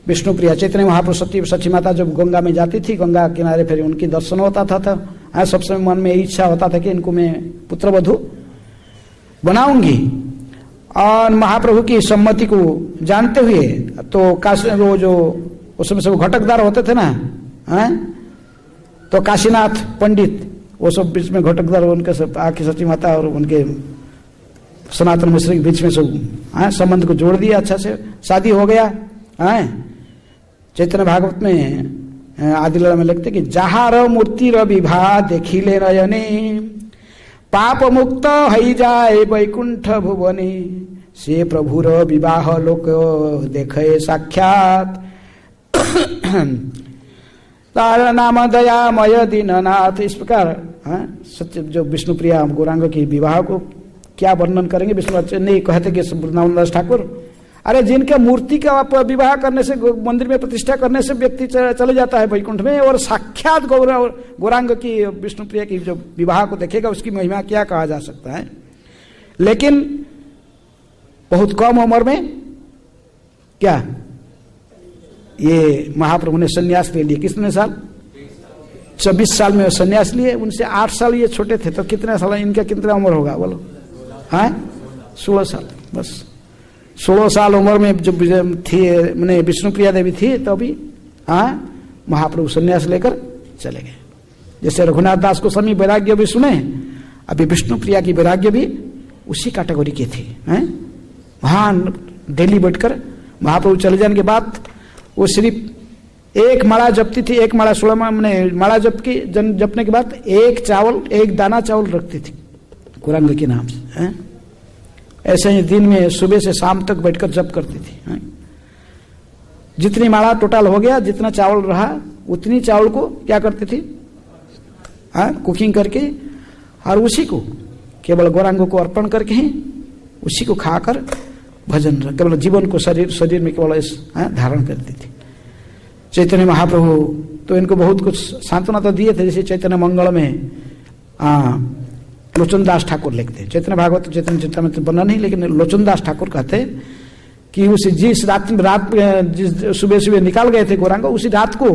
विष्णु प्रिया। चैतन्य महाप्रभु सची माता जब गंगा में जाती थी, गंगा किनारे फिर उनकी दर्शन होता था। सबसे मन में इच्छा होता था कि इनको मैं पुत्र वधू बनाऊंगी। और महाप्रभु की सम्मति को जानते हुए तो वो जो उस समय सब घटकदार होते थे ना, तो काशीनाथ पंडित वो सब बीच में घटकदार उनके सब आके सची माता और उनके सनातन मिश्र के बीच में सब संबंध को जोड़ दिया, अच्छा से शादी हो गया। चैतन्य भागवत में आदि लीला में लिखते कि जहार मूर्ति र विवाह देखिले नयने पाप मुक्त हई जाए वैकुंठ भुवने से प्रभुर विवाह लोक देखे साक्षात तारा नाम दयामय दीननाथ। इस प्रकार सत्य जो विष्णु प्रिया गौरांग की विवाह को क्या वर्णन करेंगे। विष्णु नहीं कहते कि वृंदावनदास ठाकुर, अरे जिनके मूर्ति का विवाह करने से मंदिर में प्रतिष्ठा करने से व्यक्ति चले जाता है वैकुंठ में, और साक्षात गौरांग की विष्णु प्रिया की जो विवाह को देखेगा उसकी महिमा क्या कहा जा सकता है। लेकिन बहुत कम उम्र में क्या ये महाप्रभु ने सन्यास ले लिए। कितने साल? 24 साल में सन्यास लिए। उनसे 8 साल ये छोटे थे, तो कितने साल इनका कितना उम्र होगा बोलो? 16 साल। बस 16 साल उम्र में जब थी मैंने विष्णु प्रिया देवी थी तो अभी महाप्रभु सन्यास लेकर चले गए। जैसे रघुनाथ दास को स्वामी वैराग्य भी सुने, अभी विष्णु प्रिया की वैराग्य भी उसी कैटेगरी की थी। वहां दिल्ली बैठकर महाप्रभु चले जाने के बाद वो सिर्फ एक माला जपती थी। एक माला 16 माला जपने के बाद एक दाना चावल रखती थी गौरांग के नाम से। ऐसे ही दिन में सुबह से शाम तक बैठकर जप करती थी। जितनी माला टोटल हो गया, जितना चावल रहा उतनी चावल को क्या करती थी कुकिंग करके, और उसी को केवल गौरांग को अर्पण करके ही उसी को खाकर भजन केवल जीवन को शरीर में केवल धारण करती थी। चैतन्य महाप्रभु तो इनको बहुत कुछ सांत्वना तो दिए थे। जैसे चैतन्य मंगल में लोचनदास ठाकुर लिखते हैं, चैतन्य भागवत चैतन्य चिंता में तो बना नहीं, लेकिन लोचनदास ठाकुर कहते कि उस जिस रात जिस सुबह निकाल गए थे गौरांग, उसी रात को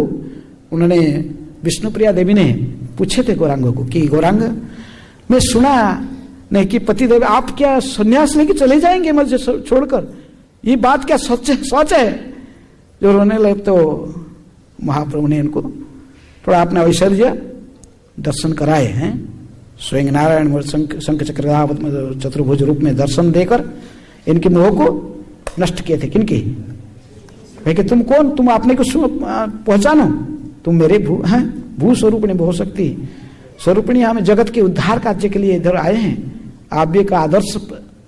उन्होंने विष्णुप्रिया देवी ने पूछे थे गौरांग को कि गौरांग मैं सुना नहीं कि पति देव आप क्या सन्यास लेके चले जाएंगे मुझे छोड़कर, ये बात क्या सच है? जो रोने लगे तो महाप्रभु ने इनको थोड़ा अपना ऐश्वर्य दर्शन कराए हैं। स्वयं नारायण शंख चक्र चतुर्भुज रूप में दर्शन देकर इनके मोह को नष्ट किए थे। किनकी? भाई कि तुम कौन, तुम अपने को पहचानो, तुम मेरे भू स्वरूपिणी बहु शक्ति स्वरूपिणी, हमें जगत के उद्धार कार्य के लिए इधर आए हैं, आप भी का आदर्श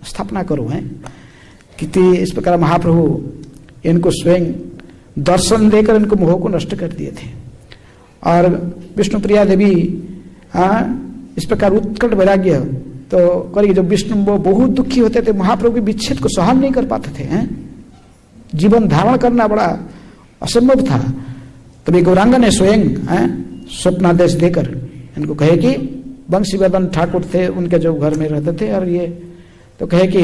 स्थापना करो हैं। कितनी इस प्रकार महाप्रभु इनको स्वयं दर्शन देकर इनको मोह को नष्ट कर दिए थे। और विष्णुप्रिया देवी इस प्रकार उत्कट वैराग्य तो करेगी। जब विष्णु वो बहुत दुखी होते थे, महाप्रभु के विच्छेद को सहन नहीं कर पाते थे, जीवन धारण करना बड़ा असंभव था। तभी गौरांग ने स्वयं स्वप्नादेश देकर इनको कहे कि बंशीवर्धन ठाकुर थे, उनके जो घर में रहते थे, और ये तो कहे कि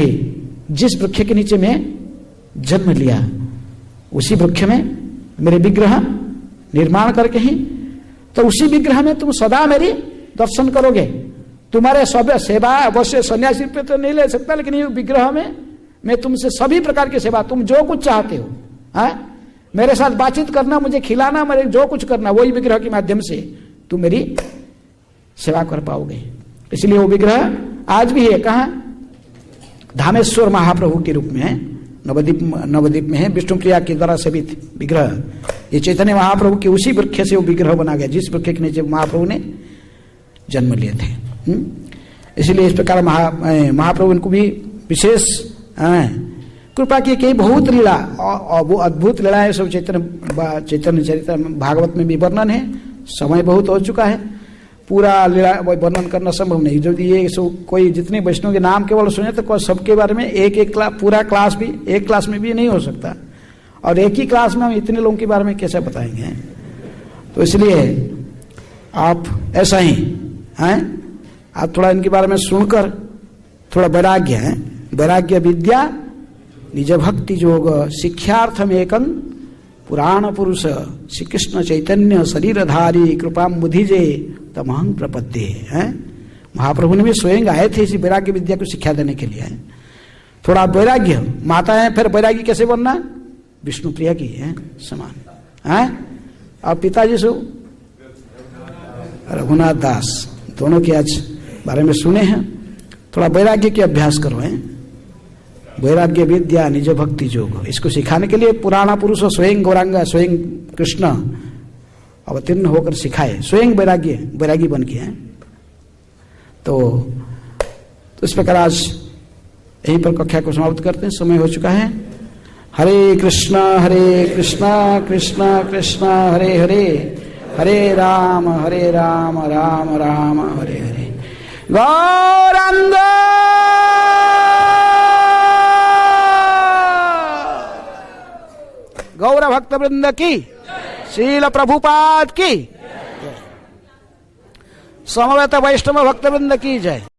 जिस वृक्ष के नीचे मैं जन्म लिया उसी वृक्ष में मेरे विग्रह निर्माण करके ही, तो उसी विग्रह में तुम सदा मेरी दर्शन करोगे। तुम्हारे सब सेवा अवश्य सन्यासी पे तो नहीं ले सकता, लेकिन ये विग्रह में मैं तुमसे सभी प्रकार की सेवा, तुम जो कुछ चाहते हो मेरे साथ बातचीत करना, मुझे खिलाना, मेरे जो कुछ करना, वही विग्रह के माध्यम से तुम मेरी सेवा कर पाओगे। इसलिए वो विग्रह आज भी है। कहाँ? धामेश्वर महाप्रभु के रूप में है, नवद्वीप में है, विष्णुप्रिया के द्वारा सेवित विग्रह। ये चैतन्य महाप्रभु के उसी वृक्ष से वो विग्रह बना गया जिस वृक्ष के नीचे महाप्रभु ने जन्म लिए थे। इसलिए इस प्रकार महाप्रभु इनको भी विशेष कृपा की कई बहुत लीला, और वो अद्भुत लीला है सब चैतन्य चरित्र भागवत में भी वर्णन है। समय बहुत हो चुका है, पूरा लीला वर्णन करना संभव नहीं। जो ये सब कोई जितने वैष्णव के नाम केवल सुने तो सबके बारे में एक क्लास, पूरा क्लास भी एक क्लास में भी नहीं हो सकता, और एक ही क्लास में हम इतने लोगों के बारे में कैसे बताएंगे। तो इसलिए आप ऐसा ही हैं, आप थोड़ा इनके बारे में सुनकर थोड़ा वैराग्य है, वैराग्य विद्या निज भक्ति योग शिक्षार्थम एकं पुराण पुरुष श्री कृष्ण चैतन्य शरीरधारी कृपा बुधिजे तमहं प्रपद्ये है। महाप्रभु ने भी स्वयं आए थे इसी वैराग्य विद्या को शिक्षा देने के लिए। थोड़ा वैराग्य, माता है फिर वैराग्य कैसे बनना, विष्णु प्रिया की है समान है। और पिताजी सो रघुनाथ दास, दोनों के आज बारे में सुने हैं। थोड़ा वैराग्य के अभ्यास करो है, वैराग्य विद्या निज भक्ति योग, इसको सिखाने के लिए पुराना पुरुष स्वयं गौरांगा स्वयं कृष्ण अवतीर्ण होकर सिखाए, स्वयं वैरागी बन के हैं। तो इस प्रकार आज यहीं पर कक्षा को समाप्त करते हैं, समय हो चुका है। हरे कृष्णा कृष्णा कृष्ण हरे हरे, हरे राम राम राम हरे हरे। गौरांग गौर भक्त वृंद की, शील प्रभुपाद की, समवेत वैष्णव भक्त वृंद की जय।